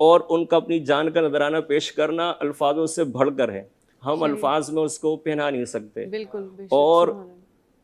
اور ان کا اپنی جان کا نذرانہ پیش کرنا الفاظوں سے بڑھ کر ہے، ہم الفاظ میں اس کو پہنا نہیں سکتے۔ بالکل بے شک، اور سبحان اللہ۔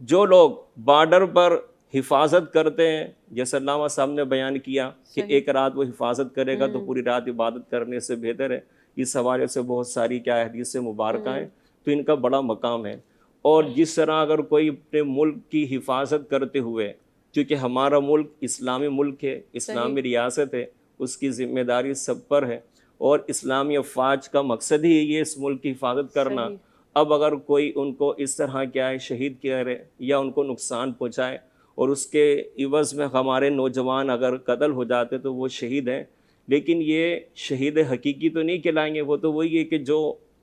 جو لوگ بارڈر پر حفاظت کرتے ہیں، جیسے علامہ صاحب نے بیان کیا کہ ایک رات وہ حفاظت کرے گا تو پوری رات عبادت کرنے سے بہتر ہے، اس حوالے سے بہت ساری کیا حدیث مبارکہ ہیں، تو ان کا بڑا مقام ہے۔ اور جس طرح اگر کوئی اپنے ملک کی حفاظت کرتے ہوئے، کیونکہ ہمارا ملک اسلامی ملک ہے، اسلامی ریاست ہے، اس کی ذمہ داری سب پر ہے، اور اسلامی افواج کا مقصد ہی یہ اس ملک کی حفاظت کرنا۔ اب اگر کوئی ان کو اس طرح کیا ہے شہید کرے یا ان کو نقصان پہنچائے، اور اس کے عوض میں ہمارے نوجوان اگر قتل ہو جاتے تو وہ شہید ہیں، لیکن یہ شہید حقیقی تو نہیں کہلائیں گے، وہ تو وہی ہے کہ جو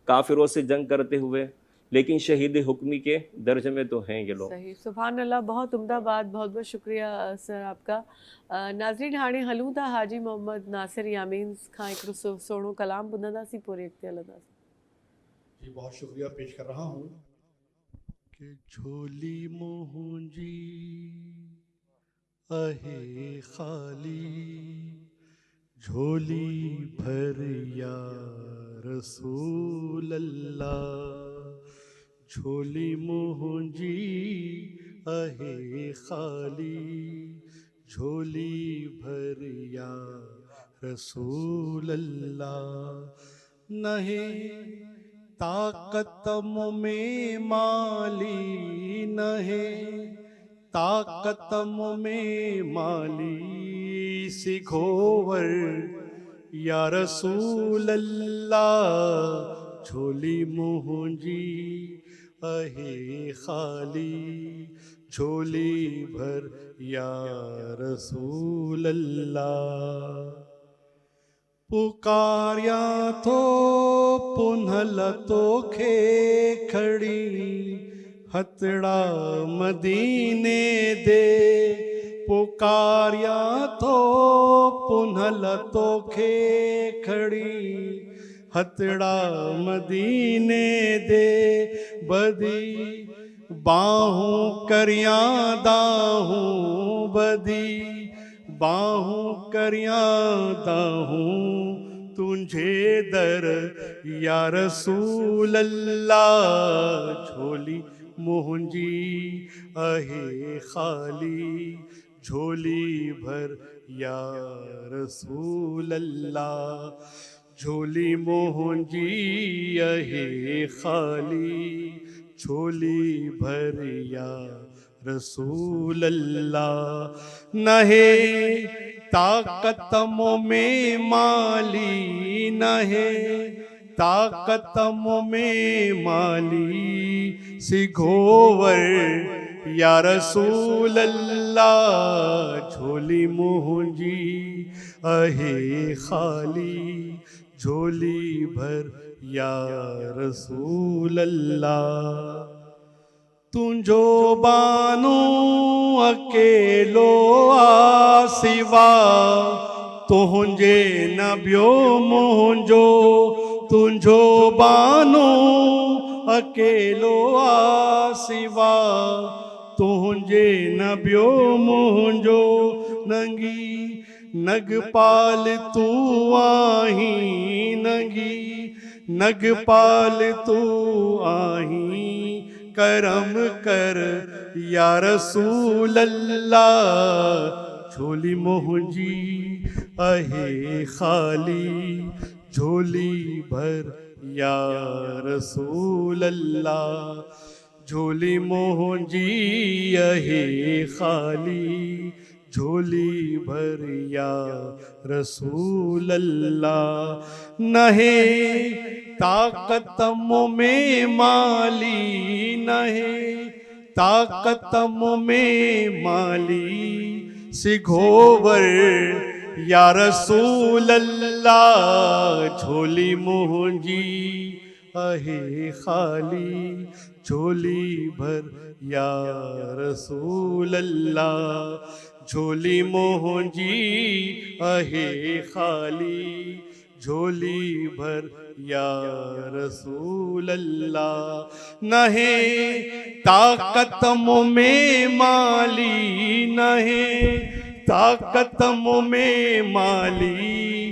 کافروں سے جنگ کرتے ہوئے، لیکن شہید حکمی کے درجے میں تو ہیں یہ لوگ۔ صحیح، سبحان اللہ، بہت عمدہ بات، بہت بہت شکریہ سر آپ کا۔ ناظرین ہاڑے ہلوں تھا حاجی محمد ناصر یامین کھاں ایک سوڑوں کلام بدندا سی پورے اختیار جی بہت شکریہ پیش کر رہا ہوں کہ جھولی مہنجی اہے خالی جھولی بھر یا رسول اللہ، جھولی مہنجی اہے خالی جھولی بھر یا رسول اللہ، نہیں طاقت میں مالی نہیں طاقت میں مالی سکھوور یا رسول اللہ، جھولی مہنجی اہے خالی جھولی بھر یا رسول اللہ، پکاریا تو پنہل تو کھے کھڑی ہتڑا مدینے دے، پکاریا تو پنہل تو کھے کھڑی ہتڑا مدینے دے، بدی باہوں کریاں داہوں بدی باہوں کریاں داہوں تجھے در یا رسول اللہ، جھولی مہنجی اہے خالی جھولی بھر یا رسول اللہ، جھولی مہنجی اہے خالی جھولی بھر یا رسول اللہ، نہیں طاقت میں مالی نہیں طاقت میں مالی سگھوور یا رسول اللہ، جھولی مہنجی اہے خالی جھولی بھر یا رسول اللہ، تجھو بانو اکیلو آسوا تجھے نبیو مہنجو، تجھو بانو اکیلو آسوا تجھے نبیو مہنجو، ننگی نگ پال تو آہیں ننگی نگ پال تو آہیں کرم کر یا رسول اللہ، جھولی مہنجی اہے خالی جھولی بھر یا رسول اللہ، جھولی مہنجی اہے خالی جھولی بھر یا رسول اللہ، نہیں طاقت میں مالی نہیں طاقت میں مالی سگھوور یا رسول اللہ، جھولی مہنجی اہے خالی جھولی بھر یا رسول اللہ، جھولی مہنجی اہے خالی جھولی بھر یا رسول اللہ، نہیں طاقت میں مالی نہیں طاقت میں مالی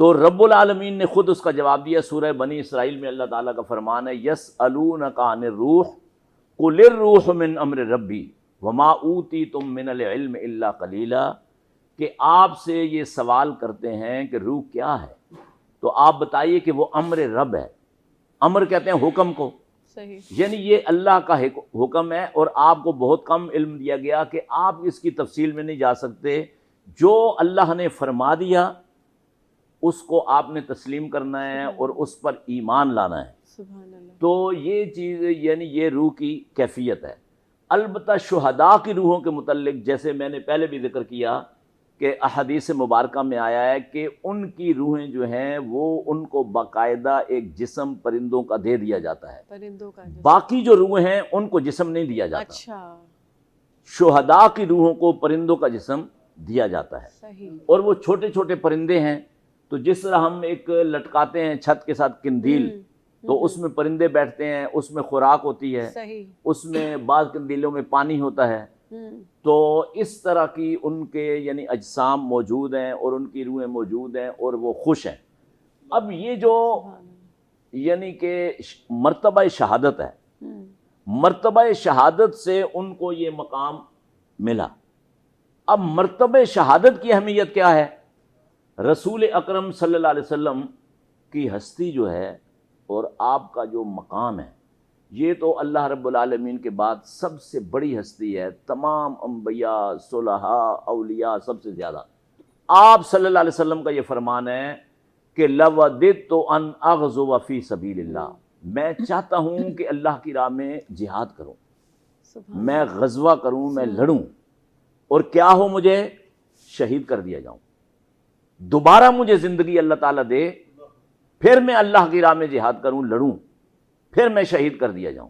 تو رب العالمین نے خود اس کا جواب دیا. سورہ بنی اسرائیل میں اللہ تعالیٰ کا فرمان ہے یسألونک عن الروح قل الروح من امر ربی وما اوتیتم من العلم الا قلیلا، کہ آپ سے یہ سوال کرتے ہیں کہ روح کیا ہے، تو آپ بتائیے کہ وہ امر رب ہے. امر کہتے ہیں حکم کو، صحیح. یعنی یہ اللہ کا حکم ہے، اور آپ کو بہت کم علم دیا گیا کہ آپ اس کی تفصیل میں نہیں جا سکتے. جو اللہ نے فرما دیا اس کو آپ نے تسلیم کرنا ہے اور اس پر ایمان لانا ہے. سبحان اللہ. تو یہ چیز یعنی یہ روح کی کیفیت ہے. البتہ شہداء کی روحوں کے متعلق جیسے میں نے پہلے بھی ذکر کیا کہ احادیث مبارکہ میں آیا ہے کہ ان کی روحیں جو ہیں وہ ان کو باقاعدہ ایک جسم پرندوں کا دے دیا جاتا ہے، پرندوں کا جسم. باقی جو روح ہیں ان کو جسم نہیں دیا جاتا. اچھا. شہداء کی روحوں کو پرندوں کا جسم دیا جاتا ہے. صحیح. اور وہ چھوٹے چھوٹے پرندے ہیں، تو جس طرح ہم ایک لٹکاتے ہیں چھت کے ساتھ قندیل، تو اس میں پرندے بیٹھتے ہیں، اس میں خوراک ہوتی ہے، صحیح. اس میں بعض قندیلوں میں پانی ہوتا ہے. تو اس طرح کی ان کے یعنی اجسام موجود ہیں اور ان کی روحیں موجود ہیں اور وہ خوش ہیں. اب یہ جو یعنی کہ مرتبہ شہادت ہے، مرتبہ شہادت سے ان کو یہ مقام ملا. اب مرتبہ شہادت کی اہمیت کیا ہے؟ رسول اکرم صلی اللہ علیہ وسلم کی ہستی جو ہے اور آپ کا جو مقام ہے، یہ تو اللہ رب العالمین کے بعد سب سے بڑی ہستی ہے. تمام انبیاء، صلحاء، اولیاء سب سے زیادہ. آپ صلی اللہ علیہ وسلم کا یہ فرمان ہے کہ لَوَدِدْتُ أَنْ أَغْزُوَ فِي سَبِيلِ اللَّهِ، میں چاہتا ہوں کہ اللہ کی راہ میں جہاد کروں، میں غزوہ کروں، میں لڑوں، اور کیا ہو مجھے شہید کر دیا جاؤں، دوبارہ مجھے زندگی اللہ تعالیٰ دے، پھر میں اللہ کی راہ میں جہاد کروں، لڑوں، پھر میں شہید کر دیا جاؤں.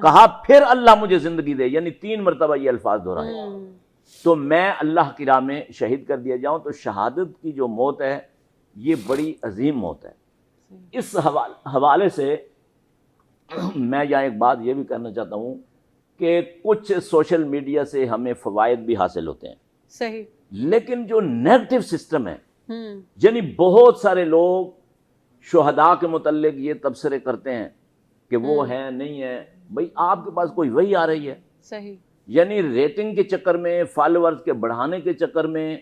کہا پھر اللہ مجھے زندگی دے، یعنی 3 مرتبہ یہ الفاظ دہرائے، تو میں اللہ کی راہ میں شہید کر دیا جاؤں. تو شہادت کی جو موت ہے یہ بڑی عظیم موت ہے. اس حوالے سے میں یہاں ایک بات یہ بھی کرنا چاہتا ہوں کہ کچھ سوشل میڈیا سے ہمیں فوائد بھی حاصل ہوتے ہیں، صحیح، لیکن جو نیگیٹو سسٹم ہے، یعنی بہت سارے لوگ شہداء کے متعلق یہ تبصرے کرتے ہیں کہ وہ ہیں نہیں ہیں. بھئی آپ کے پاس کوئی وحی آ رہی ہے، صحیح، یعنی ریٹنگ کے چکر میں، فالوورز کے بڑھانے کے چکر میں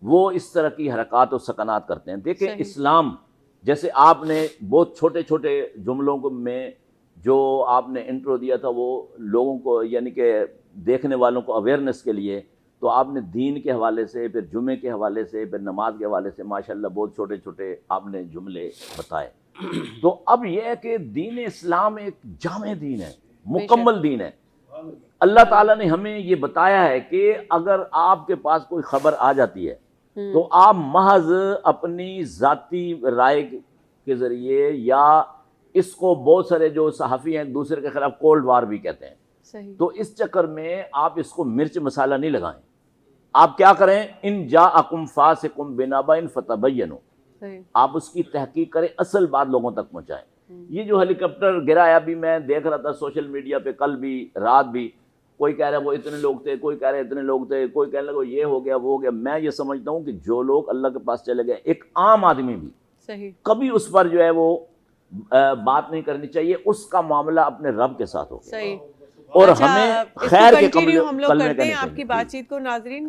وہ اس طرح کی حرکات و سکنات کرتے ہیں. دیکھیں اسلام جیسے آپ نے بہت چھوٹے چھوٹے جملوں کو میں جو آپ نے انٹرو دیا تھا وہ لوگوں کو یعنی کہ دیکھنے والوں کو اویئرنیس کے لیے، تو آپ نے دین کے حوالے سے، پھر جمعے کے حوالے سے، پھر نماز کے حوالے سے ماشاءاللہ بہت چھوٹے چھوٹے آپ نے جملے بتائے. تو اب یہ ہے کہ دین اسلام ایک جامع دین ہے، مکمل دین ہے. اللہ تعالیٰ نے ہمیں یہ بتایا ہے کہ اگر آپ کے پاس کوئی خبر آ جاتی ہے تو آپ محض اپنی ذاتی رائے کے ذریعے، یا اس کو بہت سارے جو صحافی ہیں ایک دوسرے کے خلاف کولڈ وار بھی کہتے ہیں، تو اس چکر میں آپ اس کو مرچ مسالہ نہیں لگائیں. آپ کیا کریں؟ ان جاءکم فاسق بنبأ فتبینوا، آپ اس کی تحقیق کریں، اصل بات لوگوں تک پہنچائیں. یہ جو ہیلی کاپٹر گرا ہے، ابھی میں دیکھ رہا تھا سوشل میڈیا پہ، کل بھی رات بھی، کوئی کہہ رہا ہے وہ اتنے لوگ تھے، کوئی کہہ رہا ہے اتنے لوگ تھے، کوئی کہنے لگا یہ ہو گیا وہ ہو گیا. میں یہ سمجھتا ہوں کہ جو لوگ اللہ کے پاس چلے گئے، ایک عام آدمی بھی کبھی اس پر جو ہے وہ بات نہیں کرنی چاہیے. اس کا معاملہ اپنے رب کے ساتھ ہو گیا، اور ہمیں خیر کے ہم لوگ کلمے کرتے ہیں آپ کہنے کی بات چیت کو. ناظرین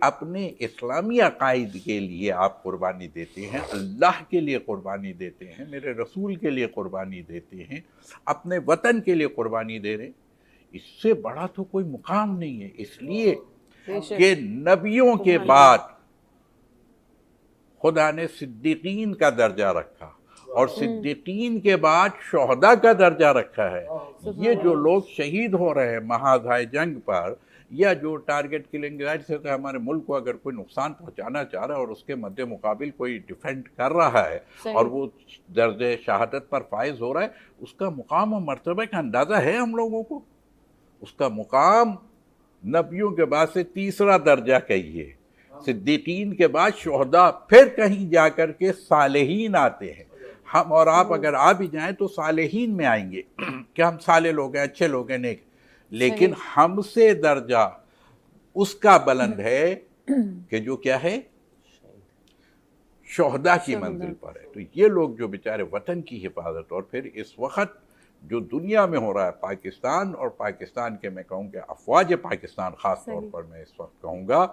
اپنے اسلامی عقائد کے لیے آپ قربانی دیتے ہیں، اللہ کے لیے قربانی دیتے ہیں، میرے رسول کے لیے قربانی دیتے ہیں، اپنے وطن کے لیے قربانی دے رہے ہیں، اس سے بڑا تو کوئی مقام نہیں ہے۔ اس لیے کہ نبیوں کے بعد خدا نے صدیقین کا درجہ رکھا اور صدیقین کے بعد شہداء کا درجہ رکھا ہے۔ یہ جو لوگ شہید ہو رہے ہیں محاذ جنگ پر، یا جو ٹارگٹ کلنگ، ظاہر سے ہمارے ملک کو اگر کوئی نقصان پہنچانا چاہ رہا ہے اور اس کے مد مقابل کوئی ڈیفینڈ کر رہا ہے اور وہ درجہ شہادت پر فائز ہو رہا ہے، اس کا مقام و مرتبہ کا اندازہ ہے ہم لوگوں کو؟ اس کا مقام نبیوں کے بعد سے تیسرا درجہ کہیے، صدیقین کے بعد شہداء، پھر کہیں جا کر کے صالحین آتے ہیں۔ ہم اور آپ اگر آ بھی جائیں تو صالحین میں آئیں گے کہ ہم صالح لوگ ہیں، اچھے لوگ ہیں، نیک، لیکن ہم سے درجہ اس کا بلند ہے کہ جو کیا ہے، شہداء کی منزل پر ہے۔ تو یہ لوگ جو بیچارے وطن کی حفاظت، اور پھر اس وقت جو دنیا میں ہو رہا ہے پاکستان اور پاکستان کے، میں کہوں کہ افواج پاکستان، خاص طور پر میں اس وقت کہوں گا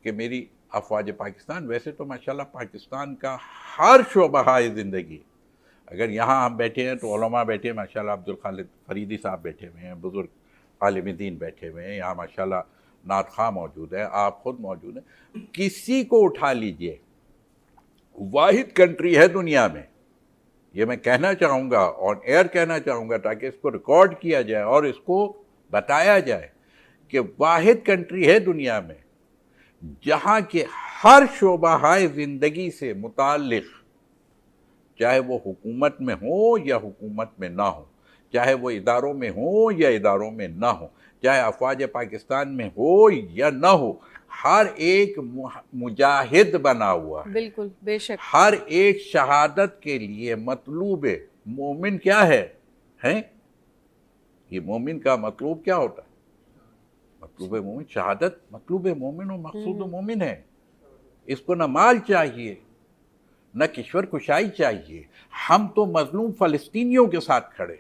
کہ میری افواج پاکستان، ویسے تو ماشاءاللہ پاکستان کا ہر شعبہ زندگی، اگر یہاں ہم بیٹھے ہیں تو علماء بیٹھے ہیں ماشاءاللہ، عبدالخالق فریدی صاحب بیٹھے ہوئے ہیں، بزرگ عالم دین بیٹھے ہوئے ہیں یہاں ماشاءاللہ، نعت خواہ موجود ہے، آپ خود موجود ہیں، کسی کو اٹھا لیجئے، واحد کنٹری ہے دنیا میں، یہ میں کہنا چاہوں گا، آن ایئر کہنا چاہوں گا تاکہ اس کو ریکارڈ کیا جائے اور اس کو بتایا جائے کہ واحد کنٹری ہے دنیا میں جہاں کے ہر شعبہ زندگی سے متعلق، چاہے وہ حکومت میں ہو یا حکومت میں نہ ہو، چاہے وہ اداروں میں ہو یا اداروں میں نہ ہو، چاہے افواج پاکستان میں ہو یا نہ ہو، ہر ایک مجاہد بنا ہوا ہے، بالکل، بے شک، ہر ایک شہادت کے لیے مطلوب مومن کیا ہے یہ مومن کا مطلوب کیا ہوتا ہے؟ مطلوب مومن شہادت، مطلوب مومن و مقصود مومن ہے۔ اس کو نہ مال چاہیے، نہ کشور کشائی چاہیے۔ ہم تو مظلوم فلسطینیوں کے ساتھ کھڑے۔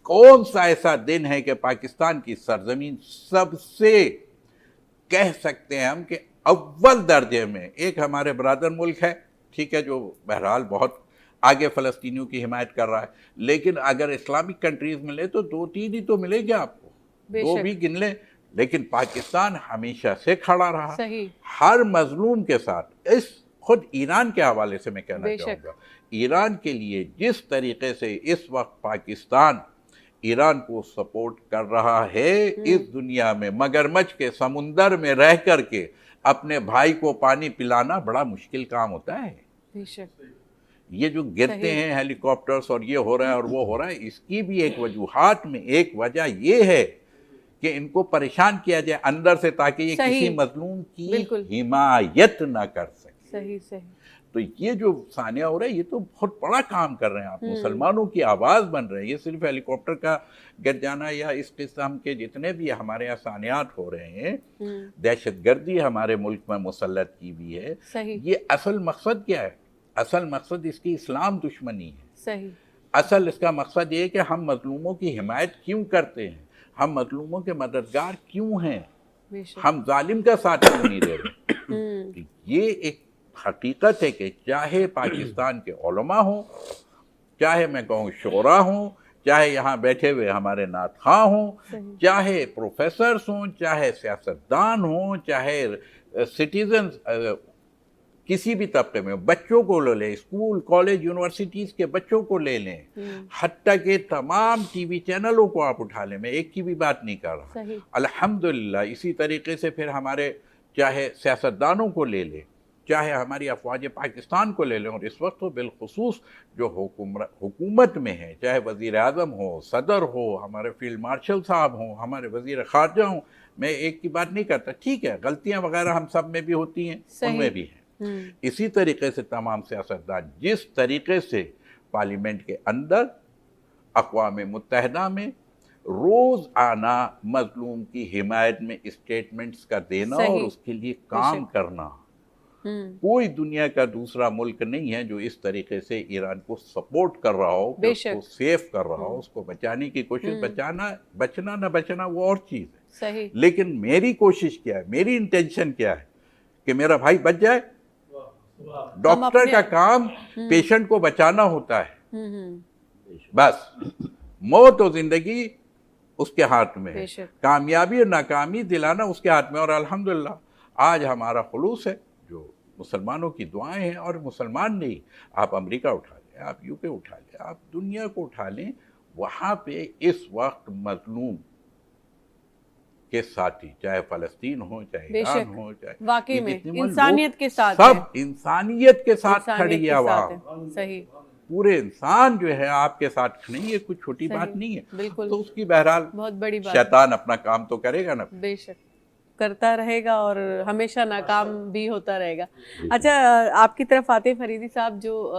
کون سا ایسا دن ہے کہ پاکستان کی سرزمین سب سے کہہ سکتے ہیں ہم کہ اول درجے میں، ایک ہمارے برادر ملک ہے، ٹھیک ہے، جو بہرحال بہت آگے فلسطینیوں کی حمایت کر رہا ہے، لیکن اگر اسلامک کنٹریز میں لے تو 2-3 ہی تو ملے گے آپ کو، 2 بھی گن لیں، لیکن پاکستان ہمیشہ سے کھڑا رہا ہر مظلوم کے ساتھ۔ اس خود ایران کے حوالے سے میں کہنا چاہوں گا، ایران کے لیے جس طریقے سے اس وقت پاکستان ایران کو سپورٹ کر رہا ہے، اس دنیا میں مگرمچھ کے سمندر میں رہ کر کے اپنے بھائی کو پانی پلانا بڑا مشکل کام ہوتا ہے۔ بے شک، یہ جو گرتے ہیں ہیلی کاپٹرز اور یہ ہو رہا ہے اور وہ ہو رہا ہے، اس کی بھی ایک وجوہات میں ایک وجہ یہ ہے کہ ان کو پریشان کیا جائے اندر سے تاکہ یہ کسی مظلوم کی حمایت نہ کر سکے۔ صحیح۔ تو یہ جو ثانیہ ہو رہا ہے، یہ تو بہت بڑا کام کر رہے ہیں آپ، مسلمانوں کی آواز بن رہے ہیں۔ یہ صرف ہیلی کاپٹر کا گر جانا یا اس قسم کے جتنے بھی ہمارے یہاں ثانیات ہو رہے ہیں، دہشت گردی ہمارے ملک میں مسلط کی بھی ہے، یہ اصل مقصد کیا ہے؟ اصل مقصد اس کی اسلام دشمنی ہے۔ اصل اس کا مقصد یہ ہے کہ ہم مظلوموں کی حمایت کیوں کرتے ہیں، ہم مظلوموں کے مددگار کیوں ہیں، ہم ظالم کا ساتھ کیوں نہیں دے رہے۔ یہ ایک حقیقت ہے کہ چاہے پاکستان کے علماء ہوں، چاہے میں کہوں شعراء ہوں، چاہے یہاں بیٹھے ہوئے ہمارے نعت خواہ ہوں، چاہے پروفیسرز ہوں، چاہے سیاستدان ہوں، چاہے سٹیزنز کسی بھی طبقے میں، بچوں کو لے لیں، اسکول کالج یونیورسٹیز کے بچوں کو لے لیں، حتیٰ کہ تمام ٹی وی چینلوں کو آپ اٹھا لیں، میں ایک کی بھی بات نہیں کر رہا، الحمدللہ۔ اسی طریقے سے پھر ہمارے چاہے سیاستدانوں کو لے لیں، چاہے ہماری افواج پاکستان کو لے لیں، اور اس وقت تو بالخصوص جو حکومت میں ہے، چاہے وزیر اعظم ہو، صدر ہو، ہمارے فیلڈ مارشل صاحب ہوں، ہمارے وزیر خارجہ ہوں، میں ایک کی بات نہیں کرتا، ٹھیک ہے، غلطیاں وغیرہ ہم سب میں بھی ہوتی ہیں، ان میں بھی ہیں۔ اسی طریقے سے تمام سیاستدان جس طریقے سے پارلیمنٹ کے اندر، اقوام متحدہ میں روز آنا مظلوم کی حمایت میں اسٹیٹمنٹس کا دینا اور اس کے لیے کام کرنا، کوئی دنیا کا دوسرا ملک نہیں ہے جو اس طریقے سے ایران کو سپورٹ کر رہا ہو، اس کو سیف کر رہا ہو، اس کو بچانے کی کوشش، بچنا نہ بچنا وہ اور چیز ہے، لیکن میری کوشش کیا ہے، میری انٹینشن کیا ہے کہ میرا بھائی بچ جائے. ڈاکٹر کا کام پیشنٹ کو بچانا ہوتا ہے, بس موت و زندگی اس کے ہاتھ میں ہے, کامیابی اور ناکامی دلانا اس کے ہاتھ میں. اور الحمدللہ آج ہمارا خلوص ہے, جو مسلمانوں کی دعائیں ہیں. اور مسلمان نہیں, آپ امریکہ اٹھا لیں, آپ یو کے اٹھا لیں, آپ دنیا کو اٹھا لیں, وہاں پہ اس وقت مظلوم کے ساتھی, چاہے فلسطین ہو, چاہے ایران ہو, چاہے واقعی میں انسانیت کے ساتھ, سب انسانیت کے ساتھ کھڑی ہے عوام. صحیح, پورے انسان جو ہے آپ کے ساتھ کھڑے ہیں, یہ کوئی چھوٹی بات نہیں ہے. بالکل, تو اس کی بہرحال بہت بڑی بات, شیطان اپنا کام تو کرے گا نا, بے شک کرتا رہے گا اور ہمیشہ ناکام بھی ہوتا رہے گا. اچھا, آپ کی طرف آتے فریدی صاحب, جو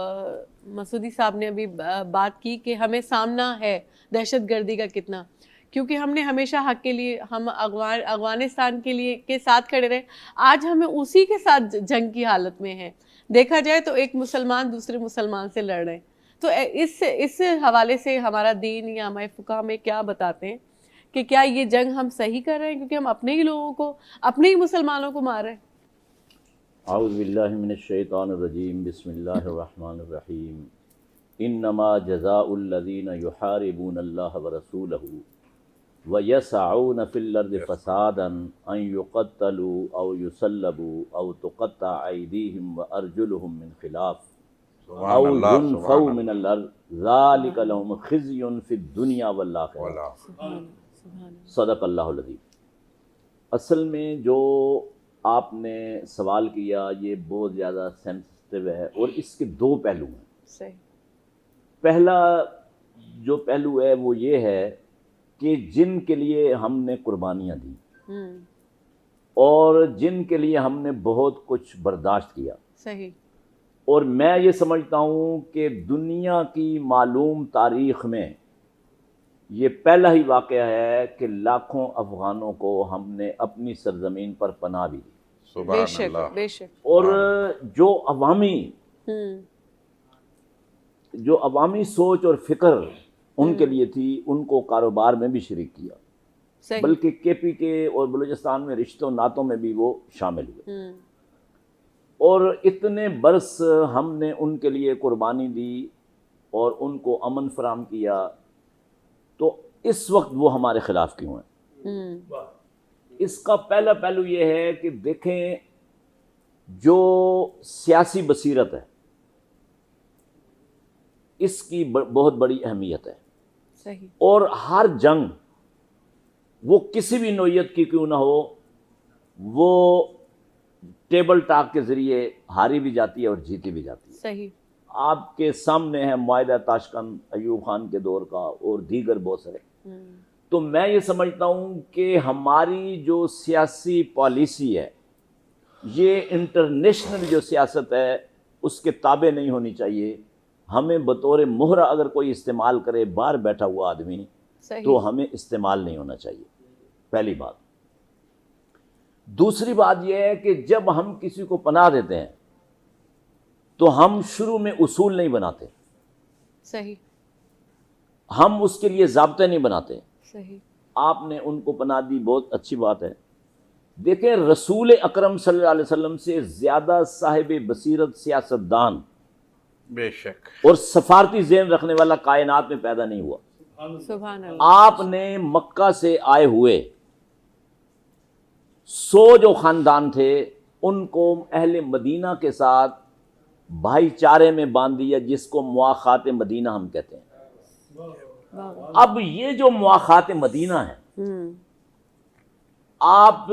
مسعودی صاحب نے ابھی بات کی کہ ہمیں سامنا ہے دہشت گردی کا کتنا, کیونکہ ہم نے ہمیشہ حق کے لیے, ہم افغانستان کے لیے کے ساتھ کھڑے رہے, آج ہمیں اسی کے ساتھ جنگ کی حالت میں ہے. دیکھا جائے تو ایک مسلمان دوسرے مسلمان سے لڑ رہے ہیں. تو اس حوالے سے ہمارا دین یا ہمارے فقہ ہمیں کیا بتاتے ہیں کہ کیا یہ جنگ ہم صحیح کر رہے ہیں, کیونکہ ہم اپنے ہی لوگوں کو, اپنے ہی مسلمانوں کو مار رہے ہیں؟ اعوذ باللہ من الشیطان الرجیم, بسم اللہ الرحمن الرحیم. انما جزاء الذین یحاربون اللہ ورسولہ ویسعون فی الارض فسادا ان یقتلوا او یصلبوا او تقطع ایدیہم وارجلہم من خلاف او ينفوا من الارض ذلک لهم خزی فی الدنیا والآخرہ. صدق اللہ العظیم. اصل میں جو آپ نے سوال کیا یہ بہت زیادہ سینسٹیو ہے, اور اس کے دو پہلو ہیں. صحیح. پہلا جو پہلو ہے وہ یہ ہے کہ جن کے لیے ہم نے قربانیاں دیں اور جن کے لیے ہم نے بہت کچھ برداشت کیا. صحیح. اور میں یہ سمجھتا ہوں کہ دنیا کی معلوم تاریخ میں یہ پہلا ہی واقعہ ہے کہ لاکھوں افغانوں کو ہم نے اپنی سرزمین پر پناہ بھی دی. بے شک, بے شک. اور جو عوامی سوچ اور فکر ان کے لیے تھی, ان کو کاروبار میں بھی شریک کیا, بلکہ کے پی کے اور بلوچستان میں رشتوں ناتوں میں بھی وہ شامل ہوئے. اور اتنے برس ہم نے ان کے لیے قربانی دی اور ان کو امن فراہم کیا, تو اس وقت وہ ہمارے خلاف کیوں ہیں؟ اس کا پہلا پہلو یہ ہے کہ دیکھیں جو سیاسی بصیرت ہے اس کی بہت بڑی اہمیت ہے. صحیح. اور ہر جنگ وہ کسی بھی نوعیت کی کیوں نہ ہو, وہ ٹیبل ٹاک کے ذریعے ہاری بھی جاتی ہے اور جیتی بھی جاتی ہے. صحیح. آپ کے سامنے ہے معاہدہ تاشکند ایوب خان کے دور کا اور دیگر بہت سارے. تو میں یہ سمجھتا ہوں کہ ہماری جو سیاسی پالیسی ہے یہ انٹرنیشنل جو سیاست ہے اس کے تابع نہیں ہونی چاہیے. ہمیں بطور مہرہ اگر کوئی استعمال کرے باہر بیٹھا ہوا آدمی, تو ہمیں استعمال نہیں ہونا چاہیے, پہلی بات. دوسری بات یہ ہے کہ جب ہم کسی کو پناہ دیتے ہیں تو ہم شروع میں اصول نہیں بناتے. صحیح. ہم اس کے لیے ضابطے نہیں بناتے. صحیح. آپ نے ان کو پناہ دی, بہت اچھی بات ہے. دیکھیں رسول اکرم صلی اللہ علیہ وسلم سے زیادہ صاحب بصیرت سیاستدان بے شک اور سفارتی ذہن رکھنے والا کائنات میں پیدا نہیں ہوا. سبحان اللہ. آپ نے مکہ سے آئے ہوئے 100 جو خاندان تھے ان کو اہل مدینہ کے ساتھ بھائی چارے میں باندھ دیا, جس کو مواخات مدینہ ہم کہتے ہیں. اب یہ جو مواخات مدینہ ہے, آپ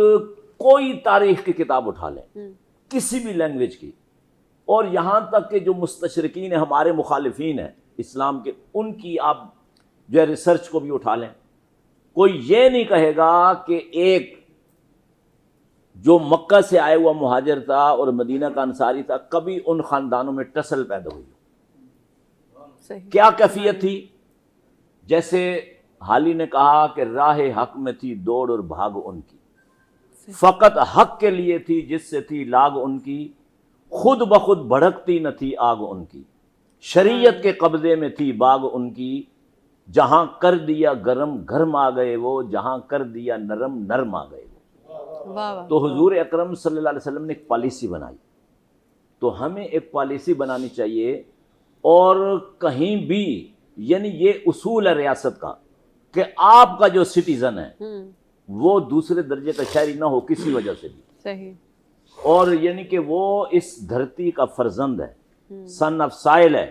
کوئی تاریخ کی کتاب اٹھا لیں کسی بھی لینگویج کی, اور یہاں تک کہ جو مستشرقین ہیں ہمارے مخالفین ہیں اسلام کے, ان کی آپ جو ہے ریسرچ کو بھی اٹھا لیں, کوئی یہ نہیں کہے گا کہ ایک جو مکہ سے آئے ہوا مہاجر تھا اور مدینہ کا انصاری تھا کبھی ان خاندانوں میں ٹسل پیدا ہوئی. کیا کیفیت تھی؟ جیسے حالی نے کہا کہ راہ حق میں تھی دوڑ اور بھاگ ان کی, فقط حق کے لیے تھی جس سے تھی لاگ ان کی, خود بخود بھڑکتی نہ تھی آگ ان کی, شریعت کے قبضے میں تھی باغ ان کی, جہاں کر دیا گرم گرم آ گئے وہ, جہاں کر دیا نرم نرم آ گئے وہ. واہ واہ. تو حضور اکرم صلی اللہ علیہ وسلم نے ایک پالیسی بنائی. تو ہمیں ایک پالیسی بنانی چاہیے, اور کہیں بھی یعنی یہ اصول ہے ریاست کا کہ آپ کا جو سٹیزن ہے وہ دوسرے درجے کا شہری نہ ہو کسی وجہ سے بھی, صحیح. اور یعنی کہ وہ اس دھرتی کا فرزند ہے, سن آف سائل ہے,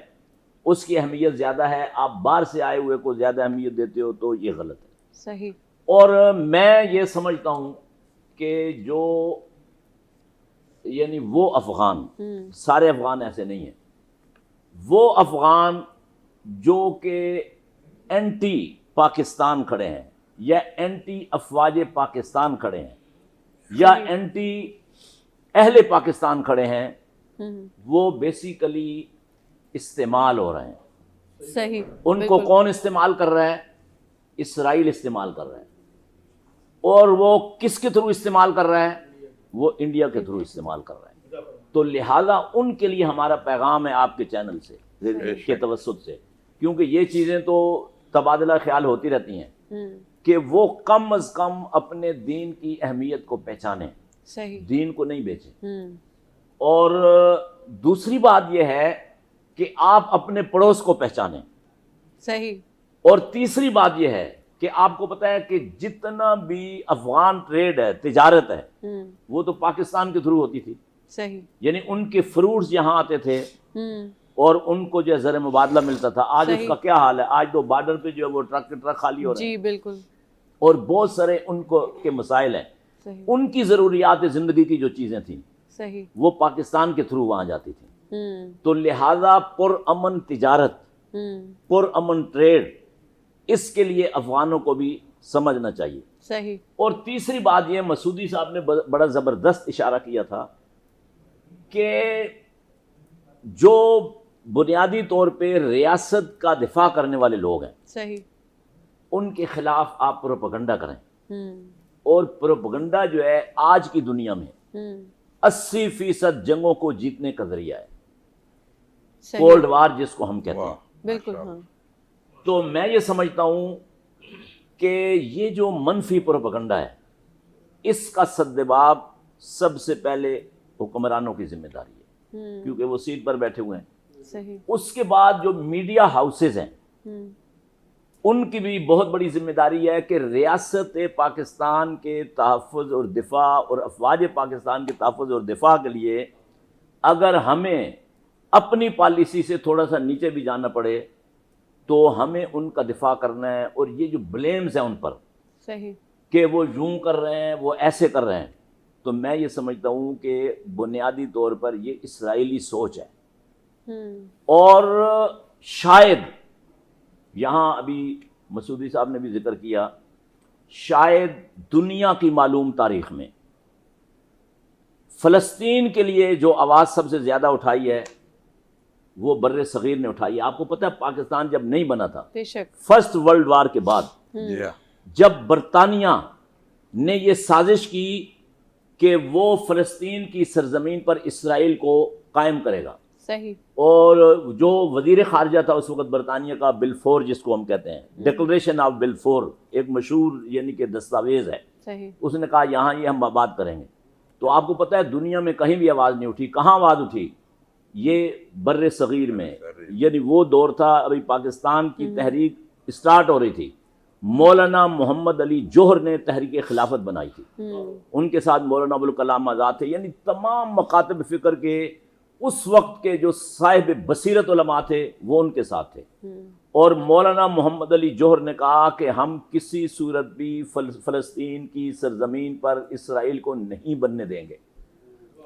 اس کی اہمیت زیادہ ہے. آپ باہر سے آئے ہوئے کو زیادہ اہمیت دیتے ہو تو یہ غلط ہے. صحیح. اور میں یہ سمجھتا ہوں کہ جو یعنی وہ افغان, سارے افغان ایسے نہیں ہیں, وہ افغان جو کہ اینٹی پاکستان کھڑے ہیں یا اینٹی افواج پاکستان کھڑے ہیں یا اینٹی اہل پاکستان کھڑے ہیں, وہ بیسیکلی استعمال ہو رہے ہیں. صحیح. ان کو کون استعمال کر رہا ہے؟ اسرائیل استعمال کر رہا ہے. اور وہ کس کے تھرو استعمال کر رہا ہے؟ وہ انڈیا کے تھرو استعمال کر رہا ہے. تو لہذا ان کے لیے ہمارا پیغام ہے آپ کے چینل سے کے توسط سے, کیونکہ یہ چیزیں تو تبادلہ خیال ہوتی رہتی ہیں کہ وہ کم از کم اپنے دین کی اہمیت کو پہچانیں, صحیح, دین کو نہیں بیچیں. اور دوسری بات یہ ہے کہ آپ اپنے پڑوس کو پہچانیں. صحیح. اور تیسری بات یہ ہے کہ آپ کو پتہ ہے کہ جتنا بھی افغان ٹریڈ ہے, تجارت ہے, وہ تو پاکستان کے تھرو ہوتی تھی. صحیح. یعنی ان کے فروٹس یہاں آتے تھے اور ان کو جو ہے زر مبادلہ ملتا تھا. آج اس کا کیا حال ہے؟ آج تو بارڈر پہ جو ہے وہ ٹرک کے ٹرک خالی ہو رہے ہیں. جی بالکل. اور بہت سارے ان کو کے مسائل ہیں. صحیح. ان کی ضروریات زندگی کی جو چیزیں تھیں صحیح. وہ پاکستان کے تھرو وہاں جاتی تھیں. تو لہذا پرامن تجارت, پرامن ٹریڈ, اس کے لیے افغانوں کو بھی سمجھنا چاہیے. صحیح. اور تیسری بات یہ, مسعودی صاحب نے بڑا زبردست اشارہ کیا تھا کہ جو بنیادی طور پہ ریاست کا دفاع کرنے والے لوگ ہیں, صحیح, ان کے خلاف آپ پروپیگنڈا کریں. اور پروپیگنڈا جو ہے آج کی دنیا میں 80% جنگوں کو جیتنے کا ذریعہ ہے. کولڈ وار جس کو ہم کہتے ہیں. بالکل. ہاں. تو میں یہ سمجھتا ہوں کہ یہ جو منفی پروپیگنڈا ہے, اس کا سدباب سب سے پہلے حکمرانوں کی ذمہ داری ہے, کیونکہ وہ سیٹ پر بیٹھے ہوئے ہیں. صحیح. اس کے بعد جو میڈیا ہاؤسز ہیں ان کی بھی بہت بڑی ذمہ داری ہے کہ ریاست پاکستان کے تحفظ اور دفاع اور افواج پاکستان کے تحفظ اور دفاع کے لیے اگر ہمیں اپنی پالیسی سے تھوڑا سا نیچے بھی جانا پڑے تو ہمیں ان کا دفاع کرنا ہے. اور یہ جو بلیمز ہیں ان پر, صحیح, کہ وہ یوں کر رہے ہیں, وہ ایسے کر رہے ہیں, تو میں یہ سمجھتا ہوں کہ بنیادی طور پر یہ اسرائیلی سوچ ہے. اور شاید یہاں ابھی مسعودی صاحب نے بھی ذکر کیا, شاید دنیا کی معلوم تاریخ میں فلسطین کے لیے جو آواز سب سے زیادہ اٹھائی ہے وہ بر صغیر نے اٹھائی ہے. آپ کو پتہ ہے پاکستان جب نہیں بنا تھا, بے شک, فرسٹ ورلڈ وار کے بعد, جب برطانیہ نے یہ سازش کی کہ وہ فلسطین کی سرزمین پر اسرائیل کو قائم کرے گا, صحیح, اور جو وزیر خارجہ تھا اس وقت برطانیہ کا, بلفور جس کو ہم کہتے ہیں, ڈیکلریشن آف بلفور, ایک مشہور یعنی کہ دستاویز ہے, صحیح, اس نے کہا یہاں یہ ہم بات کریں گے. تو آپ کو پتہ ہے دنیا میں کہیں بھی آواز نہیں اٹھی. کہاں آواز اٹھی؟ یہ بر صغیر میں. یعنی وہ دور تھا ابھی پاکستان کی تحریک اسٹارٹ ہو رہی تھی. مولانا محمد علی جوہر نے تحریک خلافت بنائی تھی, ان کے ساتھ مولانا ابوالکلام آزاد تھے. یعنی تمام مکاتب فکر کے اس وقت کے جو صاحب بصیرت علماء تھے وہ ان کے ساتھ تھے. اور مولانا محمد علی جوہر نے کہا کہ ہم کسی صورت بھی فلسطین کی سرزمین پر اسرائیل کو نہیں بننے دیں گے.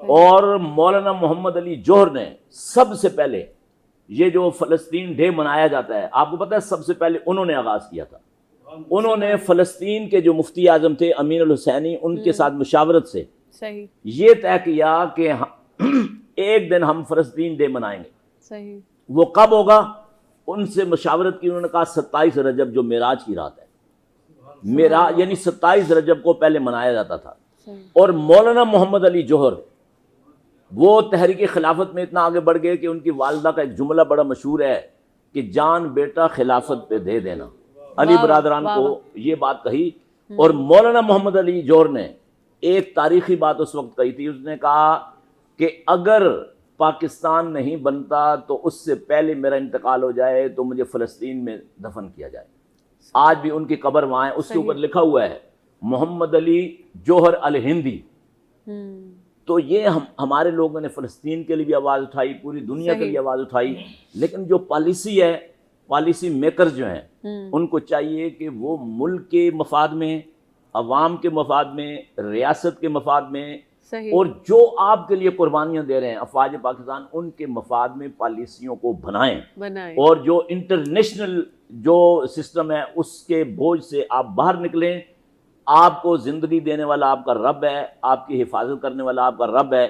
اور مولانا محمد علی جوہر نے سب سے پہلے یہ جو فلسطین ڈے منایا جاتا ہے, آپ کو پتہ ہے سب سے پہلے انہوں نے آغاز کیا تھا. انہوں نے فلسطین کے جو مفتی اعظم تھے امین الحسینی, ان کے ساتھ مشاورت سے صحیح, یہ طے کیا کہ ایک دن ہم فلسطین ڈے منائیں گے. صحیح, وہ کب ہوگا؟ ان سے مشاورت کی, انہوں نے کہا 27 رجب جو معراج کی رات ہے, معراج یعنی 27 رجب کو پہلے منایا جاتا تھا. اور مولانا محمد علی جوہر وہ تحریک خلافت میں اتنا آگے بڑھ گئے کہ ان کی والدہ کا ایک جملہ بڑا مشہور ہے کہ جان بیٹا خلافت پہ دے دینا. علی برادران کو یہ بات کہی. اور مولانا محمد علی جوہر نے ایک تاریخی بات اس وقت کہی تھی، اس نے کہا کہ اگر پاکستان نہیں بنتا تو اس سے پہلے میرا انتقال ہو جائے تو مجھے فلسطین میں دفن کیا جائے. آج بھی ان کی قبر وہاں ہے، اس کے اوپر لکھا ہوا ہے محمد علی جوہر الہندی. تو یہ ہمارے لوگوں نے فلسطین کے لیے بھی آواز اٹھائی، پوری دنیا کے لیے آواز اٹھائی، لیکن جو پالیسی ہے، پالیسی میکر جو ہیں ان کو چاہیے کہ وہ ملک کے مفاد میں، عوام کے مفاد میں، ریاست کے مفاد میں، اور جو آپ کے لیے قربانیاں دے رہے ہیں افواج پاکستان، ان کے مفاد میں پالیسیوں کو بنائیں. اور جو انٹرنیشنل جو سسٹم ہے اس کے بوجھ سے آپ باہر نکلیں. آپ کو زندگی دینے والا آپ کا رب ہے، آپ کی حفاظت کرنے والا آپ کا رب ہے.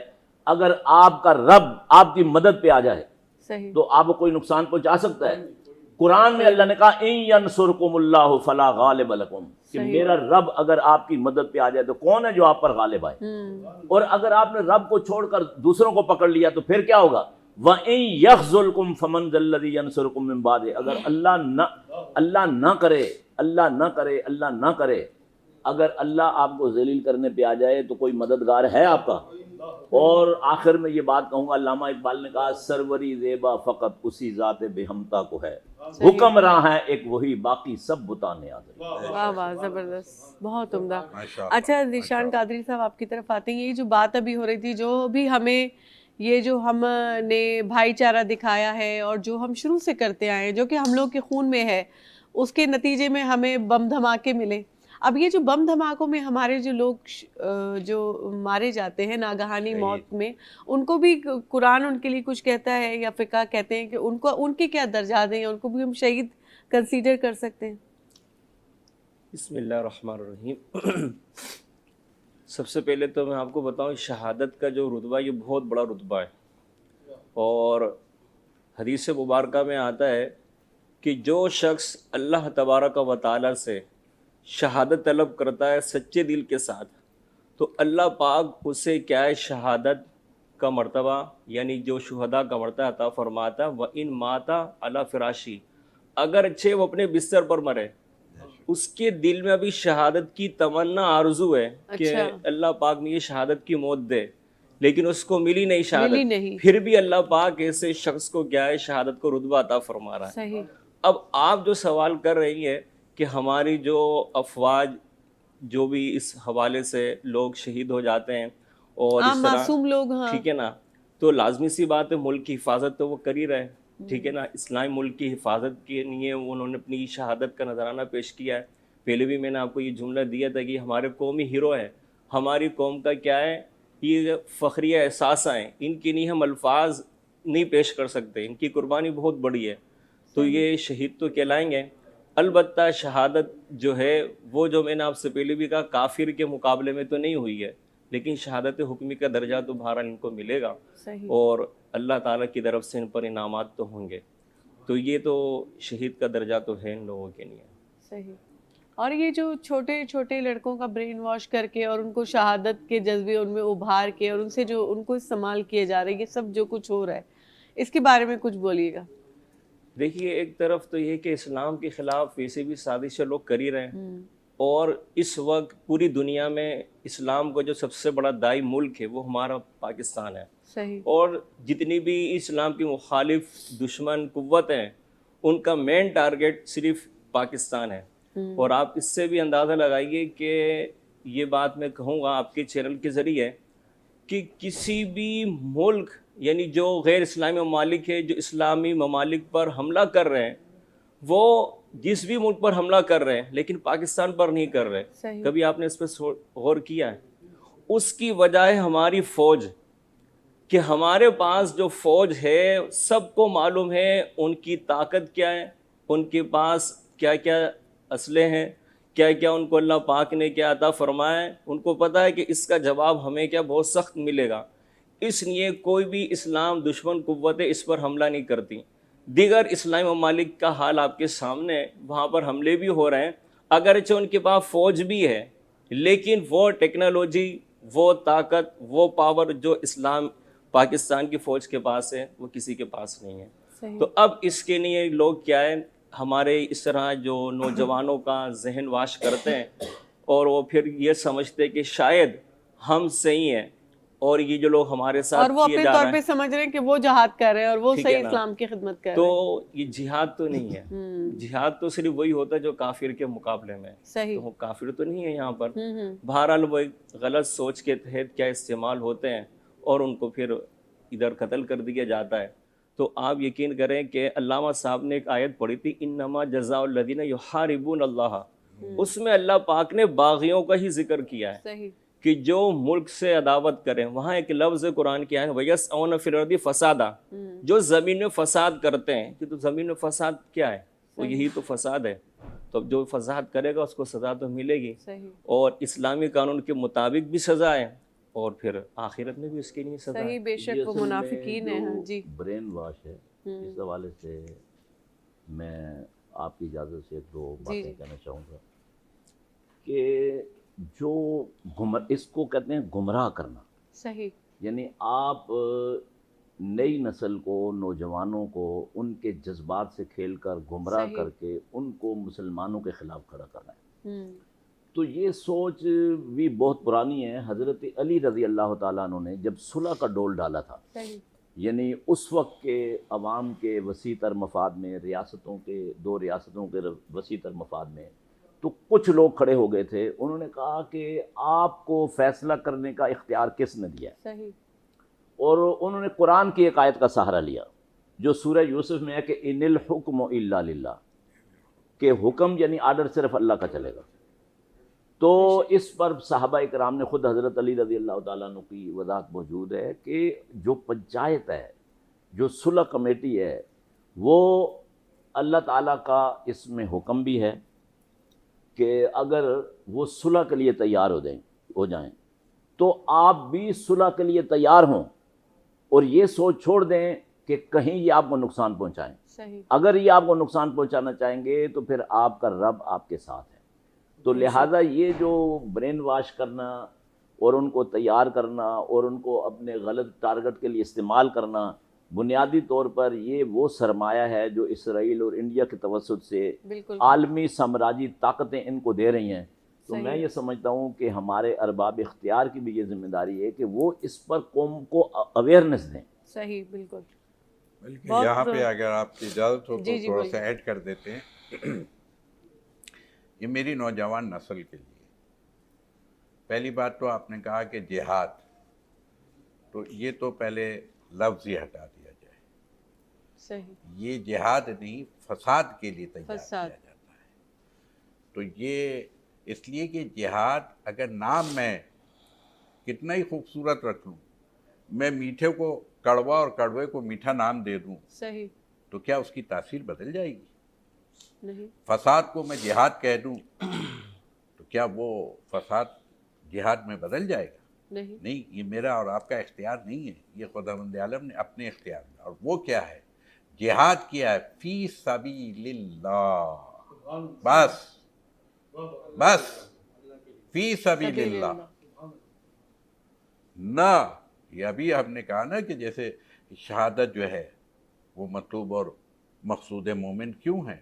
اگر آپ کا رب آپ کی مدد پہ آ جائے تو آپ کو کوئی نقصان پہنچا سکتا ہے؟ قرآن میں اللہ نے کہا ان ینصرکم اللہ فلا غالب لکم، کہ میرا رب اگر آپ کی مدد پہ آ جائے تو کون ہے جو آپ پر غالب آئے؟ اور اگر آپ نے رب کو چھوڑ کر دوسروں کو پکڑ لیا تو پھر کیا ہوگا؟ وَإِن يَخْذُلْكُمْ فَمَنْ ذَا الَّذِي يَنْصُرُكُم مِّن بَعْدِهِ، اگر اللہ نہ کرے، اگر اللہ آپ کو ذلیل کرنے پہ آ جائے تو کوئی مددگار ہے آپ کا؟ اور آخر میں یہ بات کہوں گا، علامہ اقبال نے کہا سروری زیبا فقط اسی ذات بہمتا کو ہے، حکمراں ہے ایک وہی، باقی سب بتاں نیاز. واہ واہ، زبردست، بہت عمدہ. اچھا ذیشان قادری صاحب آپ کی طرف آتے ہیں. یہ جو بات ابھی ہو رہی تھی، جو بھی ہمیں یہ جو ہم نے بھائی چارہ دکھایا ہے اور جو ہم شروع سے کرتے آئے ہیں، جو کہ ہم لوگ کے خون میں ہے، اس کے نتیجے میں ہمیں بم دھماکے ملے. اب یہ جو بم دھماکوں میں ہمارے جو لوگ جو مارے جاتے ہیں ناگہانی موت میں، ان کو بھی قرآن ان کے لیے کچھ کہتا ہے یا فقہ کہتے ہیں کہ ان کے کیا درجات ہیں، ان کو بھی ہم شہید کنسیڈر کر سکتے ہیں؟ بسم اللہ الرحمن الرحیم. سب سے پہلے تو میں آپ کو بتاؤں، شہادت کا جو رتبہ یہ بہت بڑا رتبہ ہے، اور حدیث مبارکہ میں آتا ہے کہ جو شخص اللہ تبارک و تعالیٰ سے شہادت طلب کرتا ہے سچے دل کے ساتھ، تو اللہ پاک اسے کیا ہے شہادت کا مرتبہ، یعنی جو شہداء کا مرتبہ عطا فرماتا. وَإِن مَاتَ عَلَى فِرَاشِهِ، اگرچہ وہ اپنے بستر پر مرے، اس کے دل میں ابھی شہادت کی تمنا آرزو ہے کہ اللہ پاک میں یہ شہادت کی موت دے، لیکن اس کو ملی نہیں شہادت، پھر بھی اللہ پاک ایسے شخص کو کیا ہے شہادت کو رتبہ عطا فرما رہا ہے. اب آپ جو سوال کر رہی ہیں کہ ہماری جو افواج جو بھی اس حوالے سے لوگ شہید ہو جاتے ہیں اور اس طرح معصوم لوگ، ٹھیک ہے نا، تو لازمی سی بات ہے ملک کی حفاظت تو وہ کر ہی رہے، ٹھیک ہے نا. اسلامی ملک کی حفاظت کے لیے انہوں نے اپنی شہادت کا نذرانہ پیش کیا ہے. پہلے بھی میں نے آپ کو یہ جملہ دیا تھا کہ ہمارے قومی ہیرو ہیں، ہماری قوم کا کیا ہے یہ فخریہ احساس ہیں، ان کے لیے ہم الفاظ نہیں پیش کر سکتے، ان کی قربانی بہت بڑی ہے، تو یہ شہید تو کہلائیں گے. البتہ شہادت جو ہے وہ جو میں نے آپ سے پہلے بھی کہا کافر کے مقابلے میں تو نہیں ہوئی ہے، لیکن شہادت حکمی کا درجہ تو بہرحال ان کو ملے گا، اور اللہ تعالیٰ کی طرف سے ان پر انعامات تو ہوں گے. تو یہ تو شہید کا درجہ تو ہے ان لوگوں کے لیے. صحیح. اور یہ جو چھوٹے چھوٹے لڑکوں کا برین واش کر کے اور ان کو شہادت کے جذبے ان میں ابھار کے اور ان سے جو ان کو استعمال کیے جا رہے ہیں، یہ سب جو کچھ ہو رہا ہے، اس کے بارے میں کچھ بولیے گا. دیکھیے، ایک طرف تو یہ کہ اسلام کے خلاف ویسے بھی سازشیں لوگ کر ہی رہے ہیں، اور اس وقت پوری دنیا میں اسلام کا جو سب سے بڑا دائی ملک ہے وہ ہمارا پاکستان ہے. صحیح. اور جتنی بھی اسلام کی مخالف دشمن قوت ہیں ان کا مین ٹارگٹ صرف پاکستان ہے. اور آپ اس سے بھی اندازہ لگائیے کہ یہ بات میں کہوں گا آپ کے چینل کے ذریعے کہ کسی بھی ملک، یعنی جو غیر اسلامی ممالک ہے جو اسلامی ممالک پر حملہ کر رہے ہیں، وہ جس بھی ملک پر حملہ کر رہے ہیں لیکن پاکستان پر نہیں کر رہے. کبھی آپ نے اس پہ غور کیا ہے؟ اس کی وجہ ہے ہماری فوج، کہ ہمارے پاس جو فوج ہے سب کو معلوم ہے ان کی طاقت کیا ہے، ان کے پاس کیا کیا اسلحے ہیں، کیا کیا ان کو اللہ پاک نے کیا عطا فرمایا ہے، ان کو پتہ ہے کہ اس کا جواب ہمیں کیا بہت سخت ملے گا. اس لیے کوئی بھی اسلام دشمن قوتیں اس پر حملہ نہیں کرتی. دیگر اسلامی ممالک کا حال آپ کے سامنے ہے، وہاں پر حملے بھی ہو رہے ہیں، اگرچہ ان کے پاس فوج بھی ہے، لیکن وہ ٹیکنالوجی، وہ طاقت، وہ پاور جو اسلام پاکستان کی فوج کے پاس ہے وہ کسی کے پاس نہیں ہے. تو اب اس کے لیے لوگ کیا ہے ہمارے اس طرح جو نوجوانوں کا ذہن واش کرتے ہیں، اور وہ پھر یہ سمجھتے کہ شاید ہم صحیح ہیں اور یہ جو لوگ ہمارے اور ساتھ وہ کیے اپنے جا طور رہے پہ ہیں، سمجھ رہے ہیں کہ وہ جہاد کر رہے ہیں اور وہ ٹھیک ہے صحیح نا، اسلام کی خدمت کر تو رہے ہیں. یہ جہاد تو نہیں ہے. جہاد تو صرف وہی ہوتا ہے جو کافر کے مقابلے میں، صحیح. تو کافر تو نہیں ہے یہاں پر. بہرحال وہ ایک غلط سوچ کے تحت کیا استعمال ہوتے ہیں اور ان کو پھر ادھر قتل کر دیا جاتا ہے. تو آپ یقین کریں کہ علامہ صاحب نے ایک آیت پڑھی تھی، انما جزاء الذین یحاربون اللہ، اس میں اللہ پاک نے باغیوں کا ہی ذکر کیا ہے صحیح. کہ جو ملک سے عداوت کریں. وہاں ایک لفظ قرآن کیا ہے، وَيَسْعُونَ فِي الْأَرْضِ فَسَادًا، جو زمین میں فساد کرتے ہیں. کہ تو زمین میں فساد کیا ہے؟ وہ یہی تو فساد ہے. تو جو فساد کرے گا اس کو سزا تو ملے گی، صحیح. اور اسلامی قانون کے مطابق بھی سزا ہے اور پھر آخرت میں بھی اس کے لیے سزا ہے. صحیح. بے یہ شک وہ اصل میں منافقین ہیں. ہاں جو جی. برین واش ہے، اس حوالے سے میں آپ کی اجازت سے ایک دو باتیں کہنا چاہوں گا کہ جو اس کو کہتے ہیں گمراہ کرنا. صحیح. یعنی آپ نئی نسل کو، نوجوانوں کو ان کے جذبات سے کھیل کر گمراہ کر کے ان کو مسلمانوں کے خلاف کھڑا کرنا ہے. تو یہ سوچ بھی بہت پرانی ہے. حضرت علی رضی اللہ تعالیٰ عنہ نے جب صلح کا ڈول ڈالا تھا، یعنی اس وقت کے عوام کے وسیع تر مفاد میں، دو ریاستوں کے وسیع تر مفاد میں، تو کچھ لوگ کھڑے ہو گئے تھے. انہوں نے کہا کہ آپ کو فیصلہ کرنے کا اختیار کس نے دیا ہے؟ صحیح. اور انہوں نے قرآن کی ایک آیت کا سہارا لیا جو سورہ یوسف میں ہے کہ ان الحکم الا للہ، کہ حکم یعنی آرڈر صرف اللہ کا چلے گا. تو اس پر صحابہ کرام نے، خود حضرت علی رضی اللہ تعالیٰ عنہ کی وضاحت موجود ہے کہ جو پنچایت ہے، جو صلح کمیٹی ہے، وہ اللہ تعالیٰ کا اس میں حکم بھی ہے کہ اگر وہ صلح کے لیے تیار ہو جائیں تو آپ بھی صلح کے لیے تیار ہوں اور یہ سوچ چھوڑ دیں کہ کہیں یہ آپ کو نقصان پہنچائیں. صحیح. اگر یہ آپ کو نقصان پہنچانا چاہیں گے تو پھر آپ کا رب آپ کے ساتھ ہے. تو لہٰذا یہ جو برین واش کرنا اور ان کو تیار کرنا اور ان کو اپنے غلط ٹارگٹ کے لیے استعمال کرنا، بنیادی طور پر یہ وہ سرمایہ ہے جو اسرائیل اور انڈیا کے توسط سے عالمی سامراجی طاقتیں ان کو دے رہی ہیں. تو میں یہ سمجھتا ہوں کہ ہمارے ارباب اختیار کی بھی یہ ذمہ داری ہے کہ وہ اس پر قوم کو اویئرنیس دیں. صحیح. بالکل. بلکہ یہاں پہ اگر آپ کی اجازت ہو تو تھوڑا سا ایڈ کر دیتے ہیں. یہ میری نوجوان نسل کے لیے پہلی بات تو آپ نے کہا کہ جہاد، تو یہ تو پہلے لفظ ہی ہٹا دیا جائے. صحیح. یہ جہاد نہیں، فساد کے لیے تیار کیا جاتا ہے. تو یہ اس لیے کہ جہاد اگر نام میں کتنا ہی خوبصورت رکھ لوں، میں میٹھے کو کڑوا اور کڑوے کو میٹھا نام دے دوں، صحیح، تو کیا اس کی تاثیر بدل جائے گی؟ نہیں. فساد کو میں جہاد کہہ دوں تو کیا وہ فساد جہاد میں بدل جائے گا؟ نہیں. یہ میرا اور آپ کا اختیار نہیں ہے، یہ خداوند عالم نے اپنے اختیار میں. اور وہ کیا ہے؟ جہاد کیا ہے؟ فی سبیل اللہ. بس فی سبیل اللہ. نہ یہ ابھی ہم نے کہا نا کہ جیسے شہادت جو ہے وہ مطلوب اور مقصود مومن کیوں ہیں؟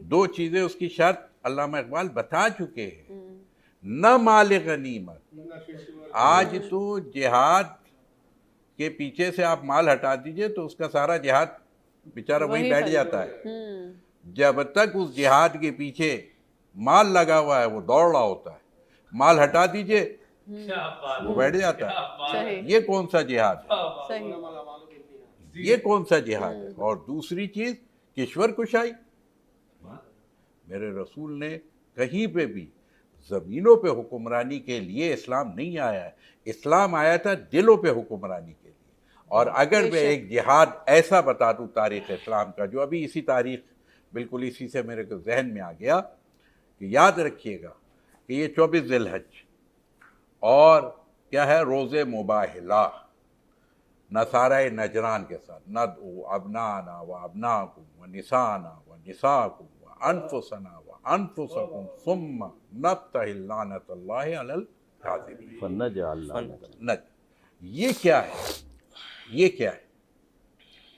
دو چیزیں اس کی شرط علامہ اقبال بتا چکے ہیں. نہ مال غنیمت. آج تو جہاد کے پیچھے سے آپ مال ہٹا دیجئے تو اس کا سارا جہاد بیچارہ وہی بیٹھ جاتا ہے. جب تک اس جہاد کے پیچھے مال لگا ہوا ہے وہ دوڑ رہا ہوتا ہے. مال ہٹا دیجئے وہ بیٹھ جاتا ہے. یہ کون سا جہاد ہے؟ یہ کون سا جہاد ہے؟ اور دوسری چیز کشور کشائی. میرے رسول نے کہیں پہ بھی زمینوں پہ حکمرانی کے لیے اسلام نہیں آیا ہے. اسلام آیا تھا دلوں پہ حکمرانی کے لیے. اور اگر میں ایک جہاد ایسا بتا دوں تاریخ اسلام کا، جو ابھی اسی تاریخ بالکل اسی سے میرے کو ذہن میں آ گیا، کہ یاد رکھیے گا کہ یہ 24 ذی الحج اور کیا ہے روز مباہلہ نصارہ نجران کے ساتھ، ندعو ابنانا و ابناکم و نسانا و نساکم انفسنا وانفسکم ثم نبتہل لعنت اللہ علی الکاذبین. فنجعل یہ کیا ہے؟ یہ کیا ہے؟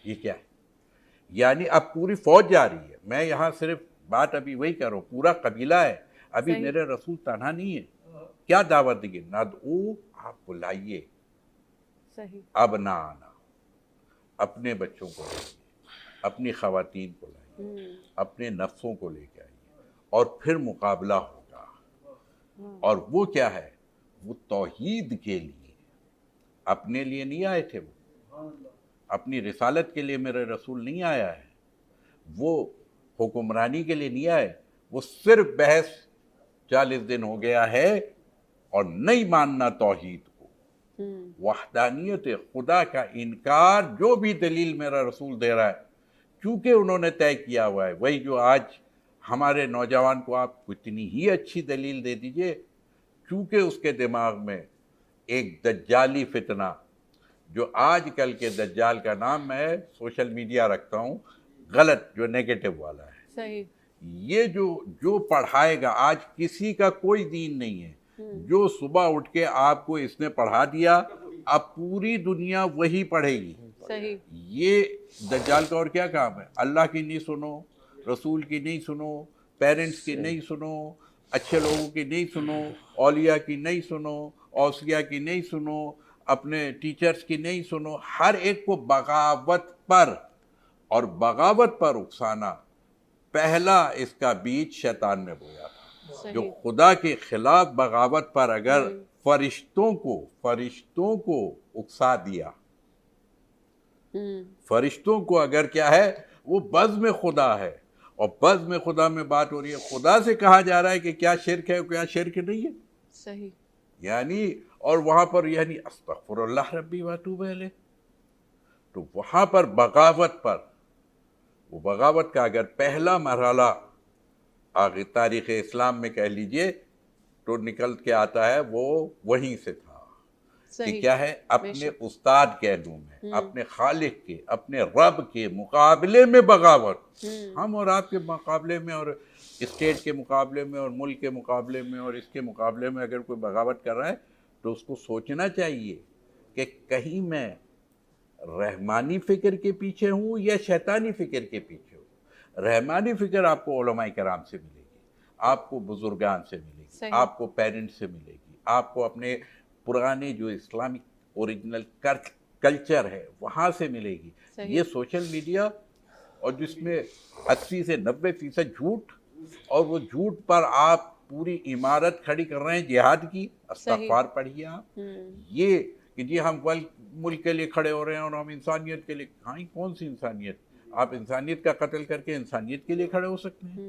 یہ کیا ہے؟ یعنی اب پوری فوج جا رہی ہے. میں یہاں صرف بات ابھی وہی کر رہا ہوں، پورا قبیلہ ہے. ابھی میرے رسول تنہا نہیں ہے. کیا دعوت دی؟ ندعو آپ بلائیے صحیح. اب نہ آنا، اپنے بچوں کو لائیے، اپنی خواتین کو لائیے، اپنے نفسوں کو لے کے آئیے، اور پھر مقابلہ ہوگا. اور وہ کیا ہے؟ وہ توحید کے لیے، اپنے لیے نہیں آئے تھے، وہ اپنی رسالت کے لیے میرا رسول نہیں آیا ہے، وہ حکمرانی کے لیے نہیں آئے، وہ صرف بحث 40 دن ہو گیا ہے اور نہیں ماننا توحید کو، وحدانیت خدا کا انکار. جو بھی دلیل میرا رسول دے رہا ہے کیونکہ انہوں نے طے کیا ہوا ہے، وہی جو آج ہمارے نوجوان کو آپ کتنی ہی اچھی دلیل دے دیجئے، کیونکہ اس کے دماغ میں ایک دجالی فتنہ، جو آج کل کے دجال کا نام میں سوشل میڈیا رکھتا ہوں، غلط، جو نیگیٹو والا ہے. صحیح. یہ جو پڑھائے گا، آج کسی کا کوئی دین نہیں ہے، جو صبح اٹھ کے آپ کو اس نے پڑھا دیا اب پوری دنیا وہی پڑھے گی. صحیح. یہ دجال کا اور کیا کام ہے؟ اللہ کی نہیں سنو، رسول کی نہیں سنو، پیرنٹس کی نہیں سنو، اچھے لوگوں کی نہیں سنو، اولیاء کی نہیں سنو، اوصیاء کی نہیں سنو، اپنے ٹیچرز کی نہیں سنو. ہر ایک کو بغاوت پر، اور بغاوت پر اکسانا پہلا اس کا بیج شیطان نے بویا تھا. جو خدا کے خلاف بغاوت پر اگر فرشتوں کو اکسا دیا، فرشتوں کو اگر کیا ہے، وہ بزم خدا ہے، اور بزم خدا میں بات ہو رہی ہے، خدا سے کہا جا رہا ہے کہ کیا شرک ہے کیا شرک نہیں ہے. صحیح. یعنی اور وہاں پر یعنی استغفر اللہ ربی واتوب الیہ. تو وہاں پر بغاوت پر، وہ بغاوت کا اگر پہلا مرحلہ آگے تاریخ اسلام میں کہہ لیجئے تو نکل کے آتا ہے، وہ وہیں سے تھا کہ کیا ہے، اپنے استاد کے علوم میں، اپنے خالق کے، اپنے رب کے مقابلے میں بغاوت. ہم اور آپ کے مقابلے میں، اور اسٹیٹ کے مقابلے میں، اور ملک کے مقابلے میں، اور اس کے مقابلے میں اگر کوئی بغاوت کر رہا ہے تو اس کو سوچنا چاہیے کہ کہیں میں رحمانی فکر کے پیچھے ہوں یا شیطانی فکر کے پیچھے ہوں. رحمانی فکر آپ کو علماء کرام سے ملے گی، آپ کو بزرگان سے ملے گی، آپ کو پیرنٹ سے ملے گی، آپ کو اپنے پرانے جو اسلامک اوریجنل کلچر ہے وہاں سے ملے گی. یہ سوشل میڈیا اور جس میں 80 سے 90% جھوٹ، اور وہ جھوٹ پر آپ پوری عمارت کھڑی کر رہے ہیں جہاد کی. استغفار پڑھیے آپ. یہ کہ جی ہم ملک کے لیے کھڑے ہو رہے ہیں اور ہم انسانیت کے لیے، ہاں کون سی انسانیت؟ آپ انسانیت کا قتل کر کے انسانیت کے لیے کھڑے ہو سکتے ہیں؟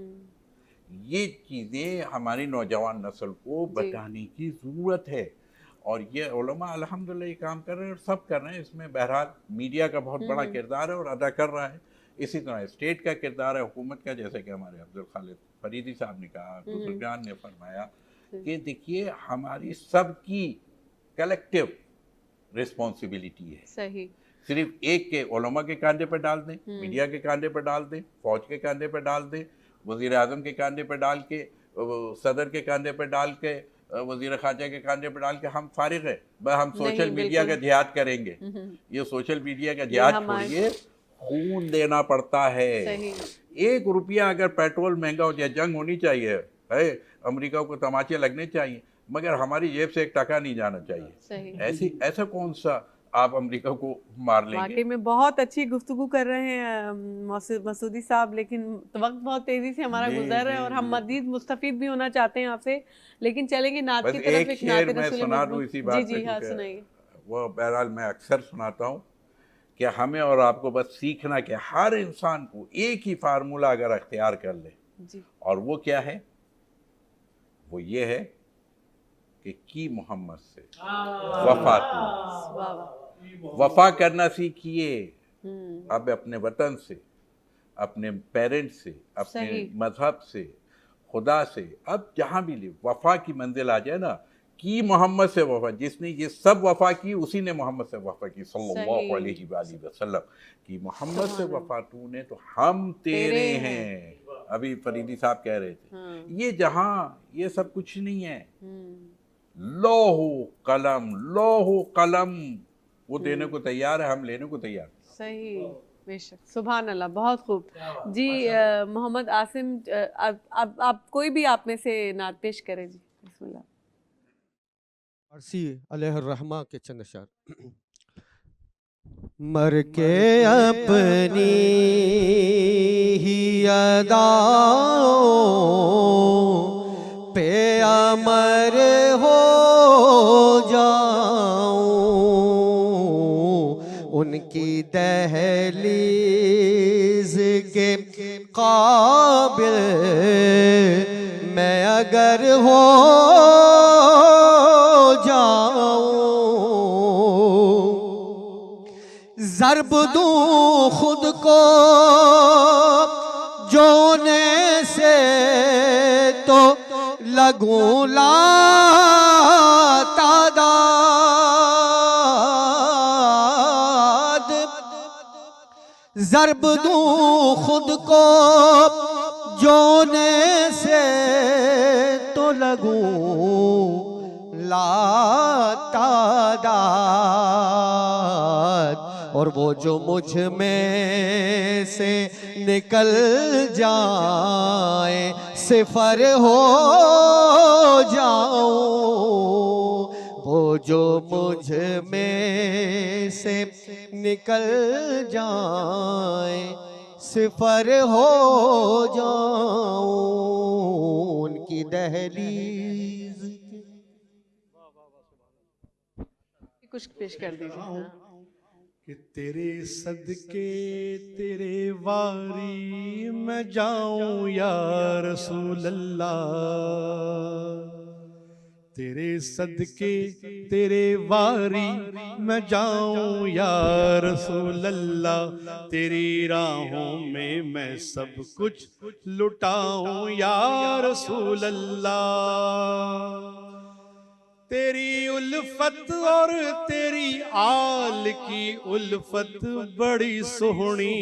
یہ چیزیں ہماری نوجوان نسل کو بتانے کی ضرورت ہے، اور یہ علماء الحمدللہ یہ کام کر رہے ہیں اور سب کر رہے ہیں. اس میں بہرحال میڈیا کا بہت بڑا کردار ہے اور ادا کر رہا ہے. اسی طرح اسٹیٹ کا کردار ہے، حکومت کا، جیسے کہ ہمارے عبدالخالق فریدی صاحب نے کہا، بزرگان نے فرمایا کہ دیکھیے ہماری سب کی کلیکٹیو رسپانسبلٹی ہے. صحیح. صرف ایک کے علماء کے کاندھے پہ ڈال دیں، میڈیا کے کاندھے پہ ڈال دیں، فوج کے کاندھے پہ ڈال دیں، وزیر اعظم کے کاندھے پہ ڈال کے، صدر کے کاندھے پہ ڈال کے، وزیر خارجہ کے کاندھے پہ ڈال کے ہم فارغ ہیں، بس ہم سوشل میڈیا کا جہاد کریں گے. یہ سوشل میڈیا کا جہاد چھوڑیے، خون دینا پڑتا ہے. 1 روپیہ اگر پیٹرول مہنگا ہو جائے، جنگ ہونی چاہیے ہے، امریکہ کو تماچے لگنے چاہیے، مگر ہماری جیب سے 1 ٹکا نہیں جانا چاہیے. ایسا کون سا آپ امریکہ کو مار لیں گے؟ واقعی میں بہت اچھی گفتگو کر رہے ہیں مسعودی صاحب، لیکن وقت بہت تیزی سے ہمارا گزر رہا ہے اور ہم مزید مستفید بھی ہونا چاہتے ہیں آپ سے، لیکن چلیں گے نعت کی طرف. ایک نعت رسول مقبول. جی ہاں سنائیے. وہ بہرحال میں اکثر سناتا ہوں کہ ہمیں اور آپ کو بس سیکھنا کہ ہر انسان کو ایک ہی فارمولہ اگر اختیار کر لے، اور وہ کیا ہے؟ وہ یہ ہے کہ کی محمد سے وفا کی، وفا کرنا سیکھیے. اب اپنے وطن سے، اپنے پیرنٹ سے، اپنے مذہب سے، خدا سے، اب جہاں بھی لے وفا کی منزل آ جائے نا، کی محمد سے وفا. جس نے یہ سب وفا کی اسی نے محمد سے وفا کی صلی اللہ علیہ وآلہ وسلم. کی محمد سے وفا تو نے تو ہم تیرے ہیں. ابھی فریدی صاحب کہہ رہے تھے یہ جہاں یہ سب کچھ نہیں ہے. لوح قلم وہ دینے کو تیار ہے، ہم لینے کو تیار. صحیح. بے شک. سبحان اللہ. بہت خوب. جی محمد عاصم، آپ کوئی بھی آپ میں سے نعت پیش کریں. جی بسم اللہ. عرسی علیہ الرحمہ کے چند اشعار. مر کے اپنی ہی اداؤں پہ امر ہو جاؤں، ان کی دہلیز کے قابل میں اگر ہو جاؤں، ضرب دوں خود کو جونے سے تو لگوں لا تعداد، ضرب دوں خود کو جونے سے تو لگوں لا تعداد، اور وہ جو مجھ میں سے نکل جائیں صفر ہو جاؤں، وہ جو مجھ میں سے نکل جائیں صفر ہو جاؤں، ان کی دہلیز. کچھ پیش کر دیجیے. ہاں. کہ تیرے صدقے تیرے واری میں جاؤں یا رسول اللہ، تیرے صدقے تیرے واری میں جاؤں یا رسول اللہ، تیری راہوں میں سب کچھ لٹاؤں یا رسول اللہ، تیری الفت اور تیری آل کی الفت بڑی سہنی،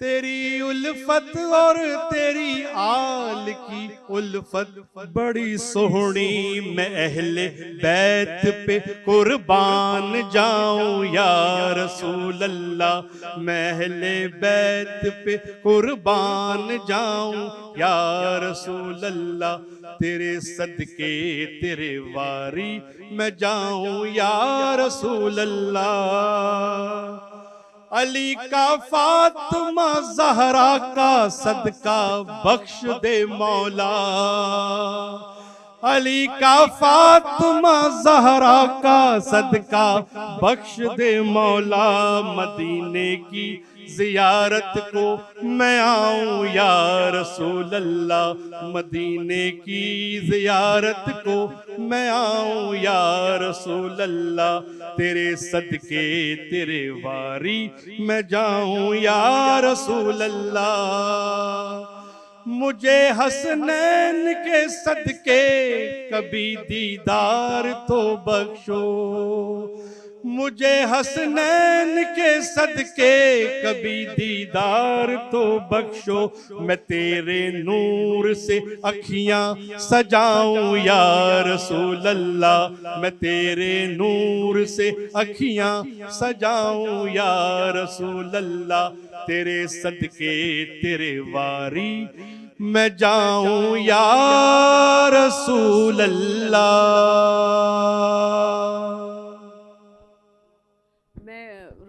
تیری الفت اور تیری آل کی الفت بڑی سہنی، میں اہل بیت پہ قربان جاؤں یا رسول اللہ، میں اہل بیت پہ قربان جاؤں یا رسول اللہ، تیرے صدقے تیرے واری میں جاؤں یا رسول اللہ، علی کا فاطمہ زہرا کا صدقہ بخش دے مولا، علی کا فاطمہ زہرا کا صدقہ بخش دے مولا، مدینے کی زیارت کو میں آؤں یا رسول اللہ، مدینے کی زیارت کو میں آؤں یا رسول اللہ، تیرے صدقے تیرے واری میں جاؤں یا رسول اللہ، مجھے حسنین کے صدقے کبھی دیدار تو بخشو، مجھے حسنین کے صدقے کبھی دیدار تو بخشو، میں تیرے نور سے اکھیاں سجاؤں یا رسول اللہ، میں تیرے نور سے اکھیاں سجاؤں یا رسول اللہ، تیرے صدقے تیرے واری میں جاؤں یا رسول اللہ.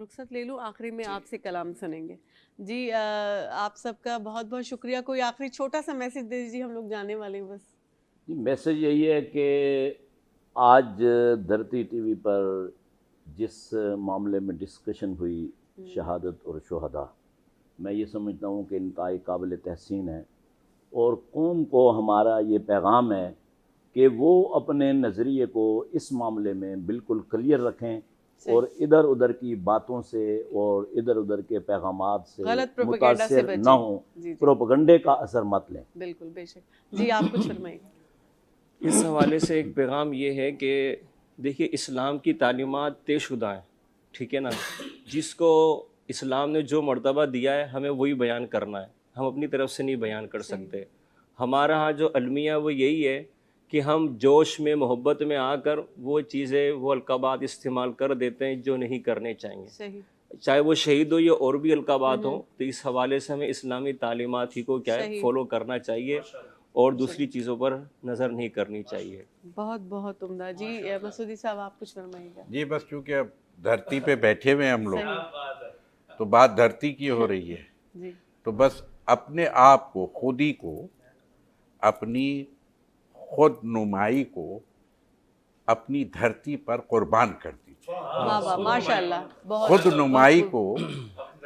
رخصت لے لوں، آخری میں آپ سے کلام سنیں گے. جی آپ سب کا بہت بہت شکریہ. کوئی آخری چھوٹا سا میسج دے دیجیے، ہم لوگ جانے والے ہیں بس. جی میسج یہی ہے کہ آج دھرتی ٹی وی پر جس معاملے میں ڈسکشن ہوئی شہادت اور شہداء، میں یہ سمجھتا ہوں کہ انتہائی قابل تحسین ہے، اور قوم کو ہمارا یہ پیغام ہے کہ وہ اپنے نظریے کو اس معاملے میں بالکل کلیئر رکھیں، اور ادھر ادھر کی باتوں سے اور ادھر ادھر کے پیغامات سے متاثر نہ ہوں، پروپیگنڈے کا اثر مت لیں. بالکل بے شک. جی آپ کچھ فرمائیں. اس حوالے سے ایک پیغام یہ ہے کہ دیکھیے اسلام کی تعلیمات طے شدہ ہیں، ٹھیک ہے نا، جس کو اسلام نے جو مرتبہ دیا ہے ہمیں وہی بیان کرنا ہے، ہم اپنی طرف سے نہیں بیان کر سکتے. ہمارا ہاں جو المیہ وہ یہی ہے کہ ہم جوش میں محبت میں آ کر وہ چیزیں وہ القابات استعمال کر دیتے ہیں جو نہیں کرنے چاہیے، چاہے وہ شہید ہو یا اور بھی القابات ہوں. تو اس حوالے سے ہمیں اسلامی تعلیمات ہی کو کیا ہے فالو کرنا چاہیے، اور دوسری چیزوں پر نظر نہیں کرنی چاہیے. بہت بہت عمدہ. جی مسعودی صاحب آپ کچھ فرمائیے گا. جی بس چونکہ اب دھرتی پہ بیٹھے ہوئے ہم لوگ تو بات دھرتی کی ہو رہی ہے, جی تو بس اپنے آپ کو, خود ہی کو, اپنی خود نمائی کو اپنی دھرتی پر قربان کر دیجیے. واہ واہ ماشاء اللہ. بہت خود نمائی کو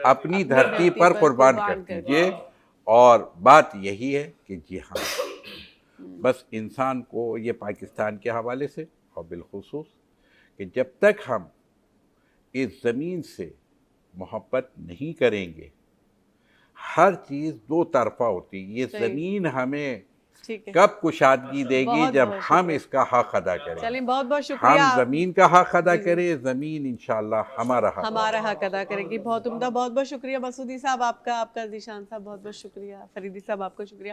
اپنی دھرتی پر قربان کر دیجیے. اور بات یہی ہے کہ جی ہاں, بس انسان کو یہ پاکستان کے حوالے سے اور بالخصوص کہ جب تک ہم اس زمین سے محبت نہیں کریں گے, ہر چیز دو طرفہ ہوتی. یہ زمین ہمیں ٹھیک ہے. کب کشادگی دے گی؟ بہت جب بہت ہم شکریہ. اس کا حق ادا کریں. چلیے بہت بہت شکریہ. ہم زمین کا حق ادا کریں, زمین انشاءاللہ ہمارا حق ہمارا حق ادا کرے گی. بہت عمدہ. بہت بہت شکریہ مسعودی صاحب آپ کا ذیشان صاحب بہت بہت شکریہ. فریدی صاحب آپ کا شکریہ.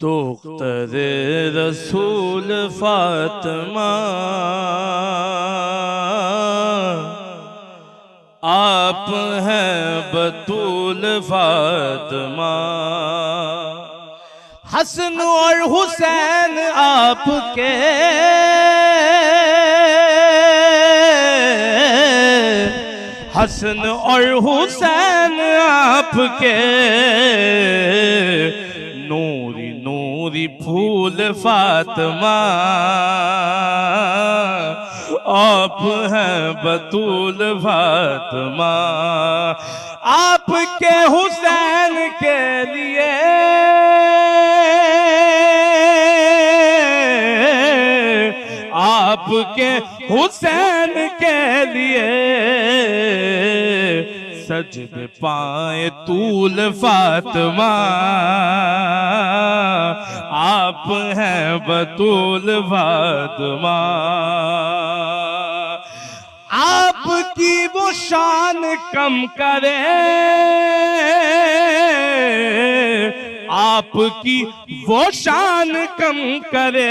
دختر رسول فاطمہ آپ ہیں بطول فاطمہ, حسن اور حسین آپ کے حسن اور حسین آپ کے نوری نوری پھول فاطمہ آپ ہیں بطول فاطمہ. آپ کے حسین کے لیے آپ کے حسین کے لیے سجد پائے طول فاطمہ آپ ہیں بطول فاطمہ. آپ کی وہ شان کم کرے آپ کی وہ شان کم کرے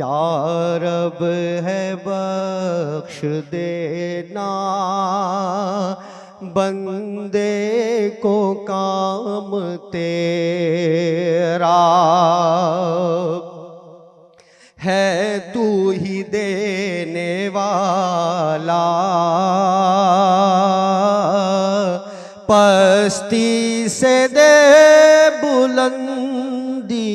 یا رب ہے بخش دینا بندے کو کام تیرا، ہے تو ہی دینے والا، پستی سے دے بلندی،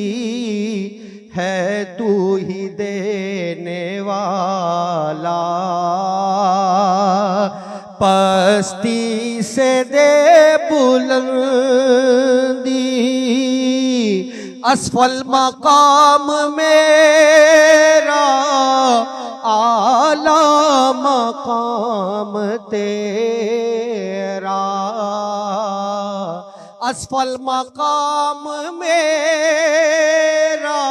ہے تو ہی دینے والا، پستی سے دے بلندی، اسفل مقام میرا اعلی مقام تیرا، اسفل مقام میرا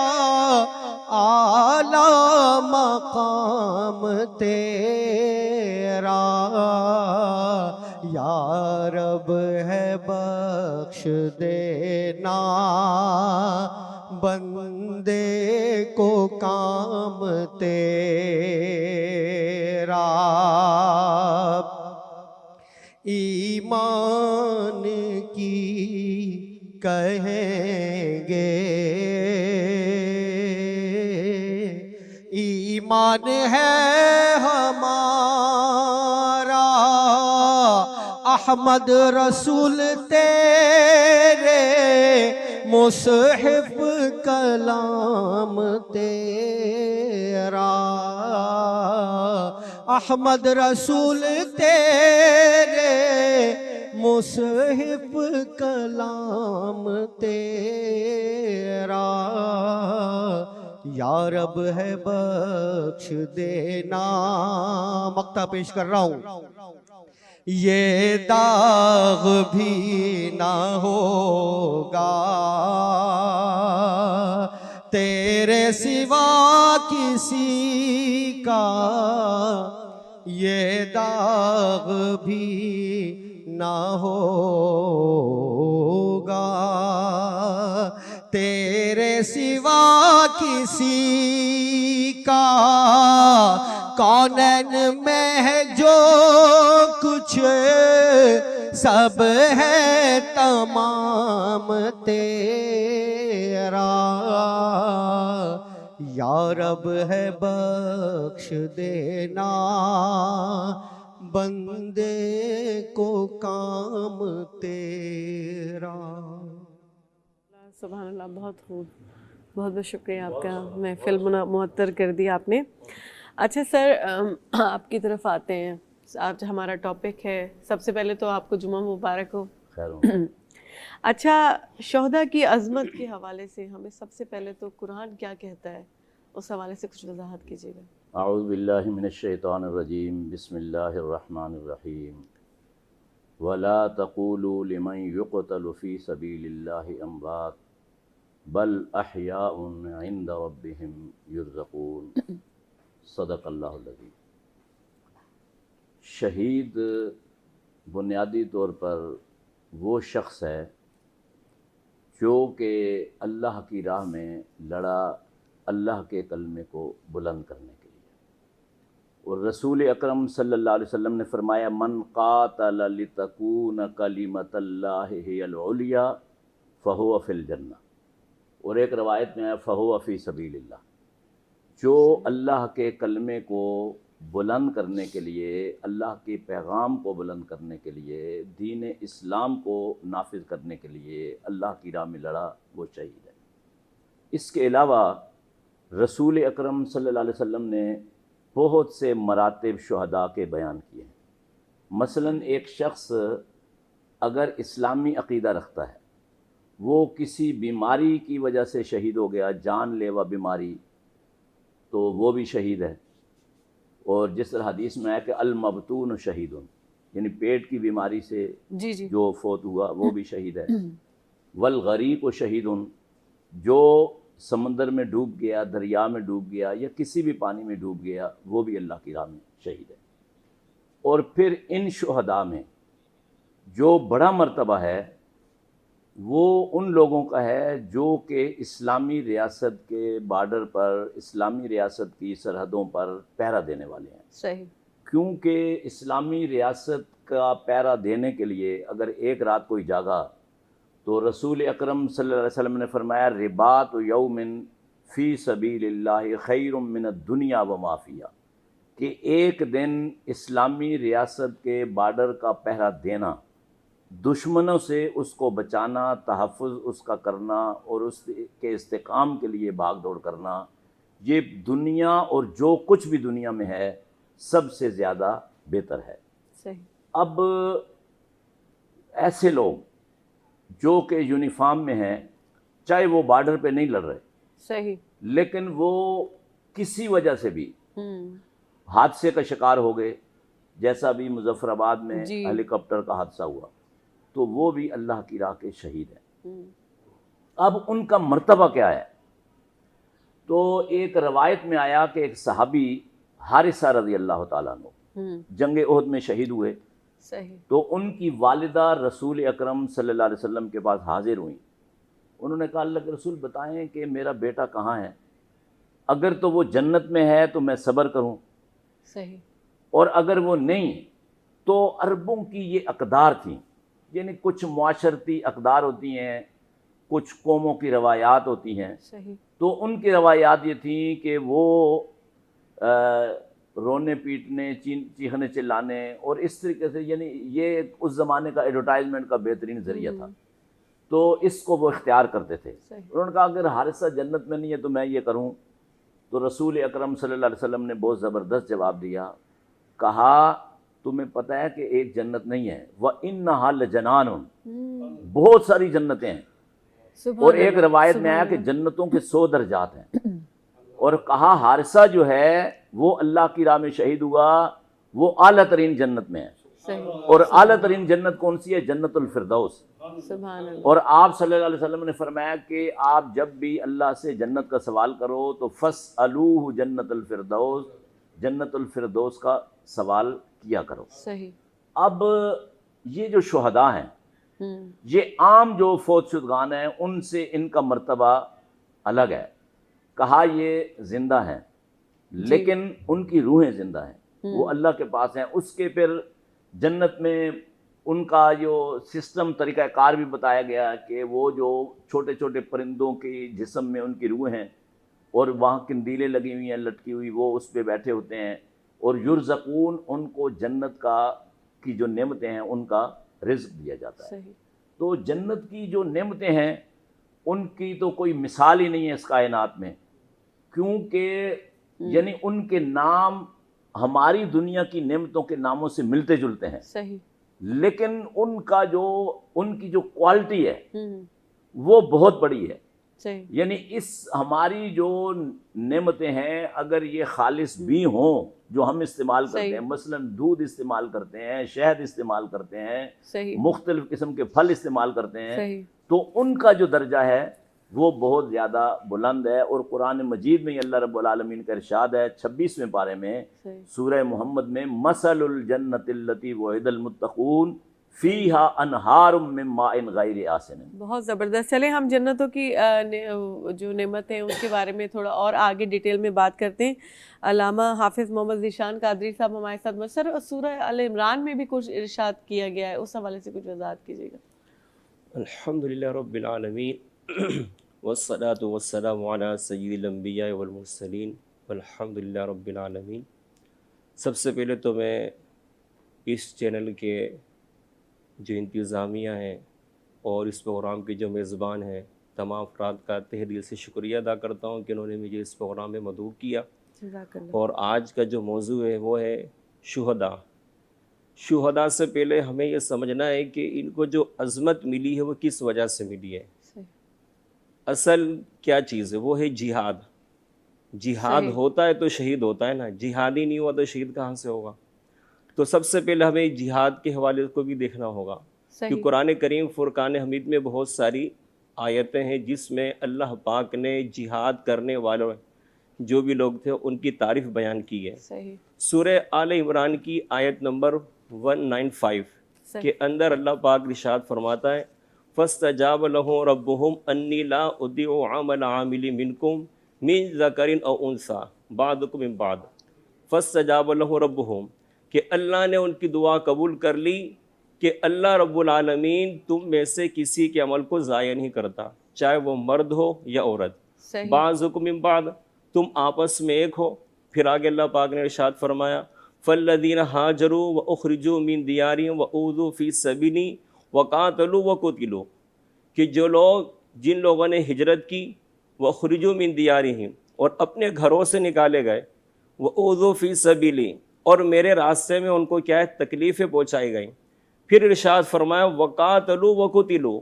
اعلی مقام تیرا، یا رب ہے بخش دینا بندے کو کام تیرا، ایمان کی کہیں گے، ایمان ہے ہمارا، احمد رسول تیرے مصحف کلام تیرا، احمد رسول تیرے مصحف کلام تیرا، یا رب ہے بخش دینا، مقطع پیش کر رہا ہوں، یہ داغ بھی نہ ہوگا تیرے سوا کسی کا، یہ داغ بھی نہ ہوگا تیرے سوا کسی کا، کونین میں ہے جو کچھ سب ہے تمام تیرا، یا رب ہے بخش دینا بندے کو کام تیرا۔ سبحان اللہ، بہت خوب، بہت بہت شکریہ آپ کا، محفل معطر کر دی آپ نے۔ اچھا سر، آپ کی طرف آتے ہیں، آج ہمارا ٹاپک ہے، سب سے پہلے تو آپ کو جمعہ مبارک ہو۔ خیر ہو۔ اچھا، شہداء کی عظمت کے حوالے سے ہمیں سب سے پہلے تو قرآن کیا کہتا ہے، اس حوالے سے کچھ وضاحت کیجیے گا۔ اعوذ باللہ من الشیطان الرجیم، بسم اللہ الرحمن الرحیم، وَلَا تَقُولُوا لِمَنْ يُقْتَلُ فِي سَبِيلِ اللَّهِ أَمْوَاتٌ بَلْ أَحْيَاءٌ عِنْدَ رَبِّهِمْ يُرْزَقُونَ، صدق اللہ العظیم۔ شہید بنیادی طور پر وہ شخص ہے جو کہ اللہ کی راہ میں لڑا اللہ کے کلمے کو بلند کرنے کے لیے، اور رسول اکرم صلی اللہ علیہ وسلم نے فرمایا من قاتل لتکون کلمۃ اللہ ہی العلیٰ فہو فی الجنہ، اور ایک روایت میں ہے فہو فی سبیل اللہ، جو اللہ کے کلمے کو بلند کرنے کے لیے، اللہ کے پیغام کو بلند کرنے کے لیے، دین اسلام کو نافذ کرنے کے لیے اللہ کی راہ میں لڑا، وہ شہید ہے۔ اس کے علاوہ رسول اکرم صلی اللہ علیہ وسلم نے بہت سے مراتب شہداء کے بیان کیے ہیں۔ مثلا ایک شخص اگر اسلامی عقیدہ رکھتا ہے، وہ کسی بیماری کی وجہ سے شہید ہو گیا، جان لیوا بیماری، تو وہ بھی شہید ہے۔ اور جس طرح حدیث میں ہے کہ المبتون شہید، یعنی پیٹ کی بیماری سے جو فوت ہوا وہ بھی شہید ہے۔ والغریق شہید، جو سمندر میں ڈوب گیا، دریا میں ڈوب گیا، یا کسی بھی پانی میں ڈوب گیا، وہ بھی اللہ کی راہ میں شہید ہے۔ اور پھر ان شہداء میں جو بڑا مرتبہ ہے وہ ان لوگوں کا ہے جو کہ اسلامی ریاست کے بارڈر پر، اسلامی ریاست کی سرحدوں پر پہرا دینے والے ہیں. صحیح. کیونکہ اسلامی ریاست کا پہرا دینے کے لیے اگر ایک رات کوئی جاگا تو رسول اکرم صلی اللہ علیہ وسلم نے فرمایا رباط یوم فی سبیل اللہ خیر من الدنیا وما فیہا، کہ ایک دن اسلامی ریاست کے بارڈر کا پہرا دینا، دشمنوں سے اس کو بچانا، تحفظ اس کا کرنا اور اس کے استحکام کے لیے بھاگ دوڑ کرنا، یہ دنیا اور جو کچھ بھی دنیا میں ہے سب سے زیادہ بہتر ہے. صحیح. اب ایسے لوگ جو کہ یونیفارم میں ہیں، چاہے وہ بارڈر پہ نہیں لڑ رہے، صحیح. لیکن وہ کسی وجہ سے بھی ہوں. حادثے کا شکار ہو گئے، جیسا بھی مظفر آباد میں جی. ہیلی کاپٹر کا حادثہ ہوا، تو وہ بھی اللہ کی راہ کے شہید ہیں. ہوں. اب ان کا مرتبہ کیا ہے؟ تو ایک روایت میں آیا کہ ایک صحابی حارثہ رضی اللہ تعالیٰ عنہ ہوں. جنگ احد میں شہید ہوئے، صحیح. تو ان کی والدہ رسول اکرم صلی اللہ علیہ وسلم کے پاس حاضر ہوئیں. انہوں نے کہا اللہ کے رسول بتائیں کہ میرا بیٹا کہاں ہے، اگر تو وہ جنت میں ہے تو میں صبر کروں، صحیح. اور اگر وہ نہیں تو عربوں کی یہ اقدار تھیں، یعنی کچھ معاشرتی اقدار ہوتی ہیں، کچھ قوموں کی روایات ہوتی ہیں. صحیح. تو ان کی روایات یہ تھیں کہ وہ رونے پیٹنے، چیخنے چلانے اور اس طریقے سے، یعنی یہ اس زمانے کا ایڈورٹائزمنٹ کا بہترین ذریعہ تھا، تو اس کو وہ اختیار کرتے تھے. صحیح. انہوں نے کہا اگر حارثہ جنت میں نہیں ہے تو میں یہ کروں. تو رسول اکرم صلی اللہ علیہ وسلم نے بہت زبردست جواب دیا، کہا تمہیں پتہ ہے کہ ایک جنت نہیں ہے، وَإِنَّهَا لَجَنَانٌ، بہت ساری جنتیں ہیں. سبحان اور ایک اللہ. روایت میں آیا کہ جنتوں کے 100 درجات ہیں. اور کہا حارثہ جو ہے وہ اللہ کی راہ میں شہید ہوا، وہ اعلیٰ ترین جنت میں ہے. صحیح. اور اعلیٰ ترین جنت کون سی ہے؟ جنت الفردوس. سبحان اللہ. اور آپ صلی اللہ علیہ وسلم نے فرمایا کہ آپ جب بھی اللہ سے جنت کا سوال کرو تو فَاسْأَلُوهُ جنت الفردوس، جنت الفردوس کا سوال کیا کرو. صحیح. اب یہ جو شہداء ہیں، ہوں. یہ عام جو فوت شدگان ہیں ان سے ان کا مرتبہ الگ ہے. کہا یہ زندہ ہیں لیکن ان کی روحیں زندہ ہیں، وہ اللہ کے پاس ہیں. اس کے پھر جنت میں ان کا جو سسٹم، طریقہ کار بھی بتایا گیا کہ وہ جو چھوٹے چھوٹے پرندوں کی جسم میں ان کی روح ہیں، اور وہاں قندیلیں لگی ہوئی ہیں لٹکی ہوئی، وہ اس پہ بیٹھے ہوتے ہیں، اور یرزقون، ان کو جنت کی جو نعمتیں ہیں ان کا رزق دیا جاتا ہے. صحیح. تو جنت کی جو نعمتیں ہیں ان کی تو کوئی مثال ہی نہیں ہے اس کائنات میں، کیونکہ یعنی ان کے نام ہماری دنیا کی نعمتوں کے ناموں سے ملتے جلتے ہیں، صحیح. لیکن ان کی جو کوالٹی ہے ہوں. وہ بہت بڑی ہے. صحیح. یعنی اس ہماری جو نعمتیں ہیں اگر یہ خالص بھی ہوں جو ہم استعمال کرتے ہیں، مثلا دودھ استعمال کرتے ہیں، شہد استعمال کرتے ہیں، صحیح. مختلف قسم کے پھل استعمال کرتے ہیں، صحیح. تو ان کا جو درجہ ہے وہ بہت زیادہ بلند ہے. اور قرآن مجید میں اللہ رب العالمین کا ارشاد ہے 26ویں پارے میں صحیح. سورہ محمد میں، مثل الجنت التی وعد المتقون فیہا انہار من ماء غیر آسن. بہت زبردست. چلیں ہم جنتوں کی جو نعمت ہیں اس کے بارے میں تھوڑا اور آگے ڈیٹیل میں بات کرتے ہیں. علامہ حافظ محمد ذیشان قادری صاحب ہمارے ساتھ سر، سورہ آل عمران میں بھی کچھ ارشاد کیا گیا ہے، اس حوالے سے کچھ وضاحت کیجیے گا. الحمدللہ رب العالمین والصلاة والسلام علی سید الانبیاء والمرسلین والحمدللہ رب العالمین. سب سے پہلے تو میں اس چینل کے جو انتظامیہ ہیں اور اس پروگرام کے جو میزبان ہیں تمام افراد کا تہ دل سے شکریہ ادا کرتا ہوں کہ انہوں نے مجھے اس پروگرام میں مدعو کیا. جزاک اللہ. اور آج کا جو موضوع ہے وہ ہے شہداء. شہداء سے پہلے ہمیں یہ سمجھنا ہے کہ ان کو جو عظمت ملی ہے وہ کس وجہ سے ملی ہے. اصل کیا چیز ہے؟ وہ ہے جہاد. جہاد ہوتا ہے تو شہید ہوتا ہے نا، جہاد ہی نہیں ہوا تو شہید کہاں سے ہوگا؟ تو سب سے پہلے ہمیں جہاد کے حوالے کو بھی دیکھنا ہوگا کہ قرآن کریم فرقان حمید میں بہت ساری آیتیں ہیں جس میں اللہ پاک نے جہاد کرنے والوں جو بھی لوگ تھے ان کی تعریف بیان کی ہے. سورہ آل عمران کی آیت نمبر 195 کے اندر اللہ پاک ارشاد فرماتا ہے فاستجاب له ربهم انی لا اضیع عمل عامل منکم من ذکر او انثی بعضکم من بعض فاستجاب له ربهم کہ اللہ نے ان کی دعا قبول کر لی کہ اللہ رب العالمین تم میں سے کسی کے عمل کو ضائع نہیں کرتا، چاہے وہ مرد ہو یا عورت، صحیح. بعضکم من بعض، تم آپس میں ایک ہو. پھر آگے اللہ پاک نے ارشاد فرمایا فالذین ہاجروا واخرجوا من دیارہم واوذوا فی سبیلی وقاتلوا وقتلوا، کہ جو لوگ جن لوگوں نے ہجرت کی، واخرجوا من دیارہم، اور اپنے گھروں سے نکالے گئے، واوذوا فی سبیلی، اور میرے راستے میں ان کو کیا ہے تکلیفیں پہنچائی گئیں. پھر ارشاد فرمایا وقاتلوا وقتلوا،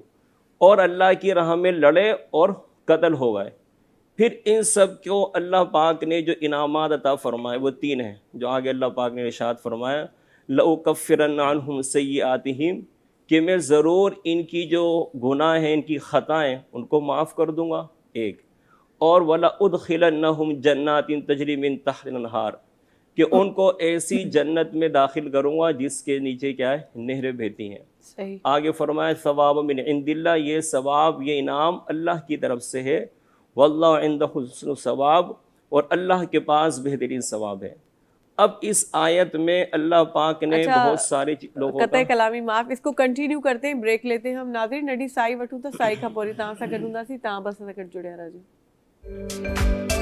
اور اللہ کی راہ میں لڑے اور قتل ہو گئے. پھر ان سب کو اللہ پاک نے جو انعامات عطا فرمائے وہ 3 ہیں، جو آگے اللہ پاک نے ارشاد فرمایا لَأُكَفِّرَنَّ عَنْهُمْ سَيِّئَاتِهِمْ، کہ میں ضرور ان کی جو گناہ ہیں، ان کی خطائیں، ان کو معاف کر دوں گا. ایک اور وَلَأُدْخِلَنَّهُمْ جَنَّاتٍ تَجْرِي مِن تَحْتِهَا الْأَنْهَارُ، کہ ان کو ایسی جنت میں داخل کروں گا جس کے نیچے کیا ہے نہریں بہتی ہیں. صحیح. آگے فرمایا ثواب من عند اللہ، یہ ثواب یہ انعام اللہ کی طرف سے ہے. واللہ عندہ حسن الثواب، اور اللہ کے پاس بہترین ثواب ہے. اب اس آیت میں اللہ پاک نے بہت سارے لوگوں کا قطع کلامی معاف، اس کو کنٹینیو کرتے ہیں، بریک لیتے ہیں ہم. ناظرین نڈی سائی وٹھوں تو سائی کا پوری تاں سا کٹوں دا سی تاں بس سا کٹ جڑیا رہا جی.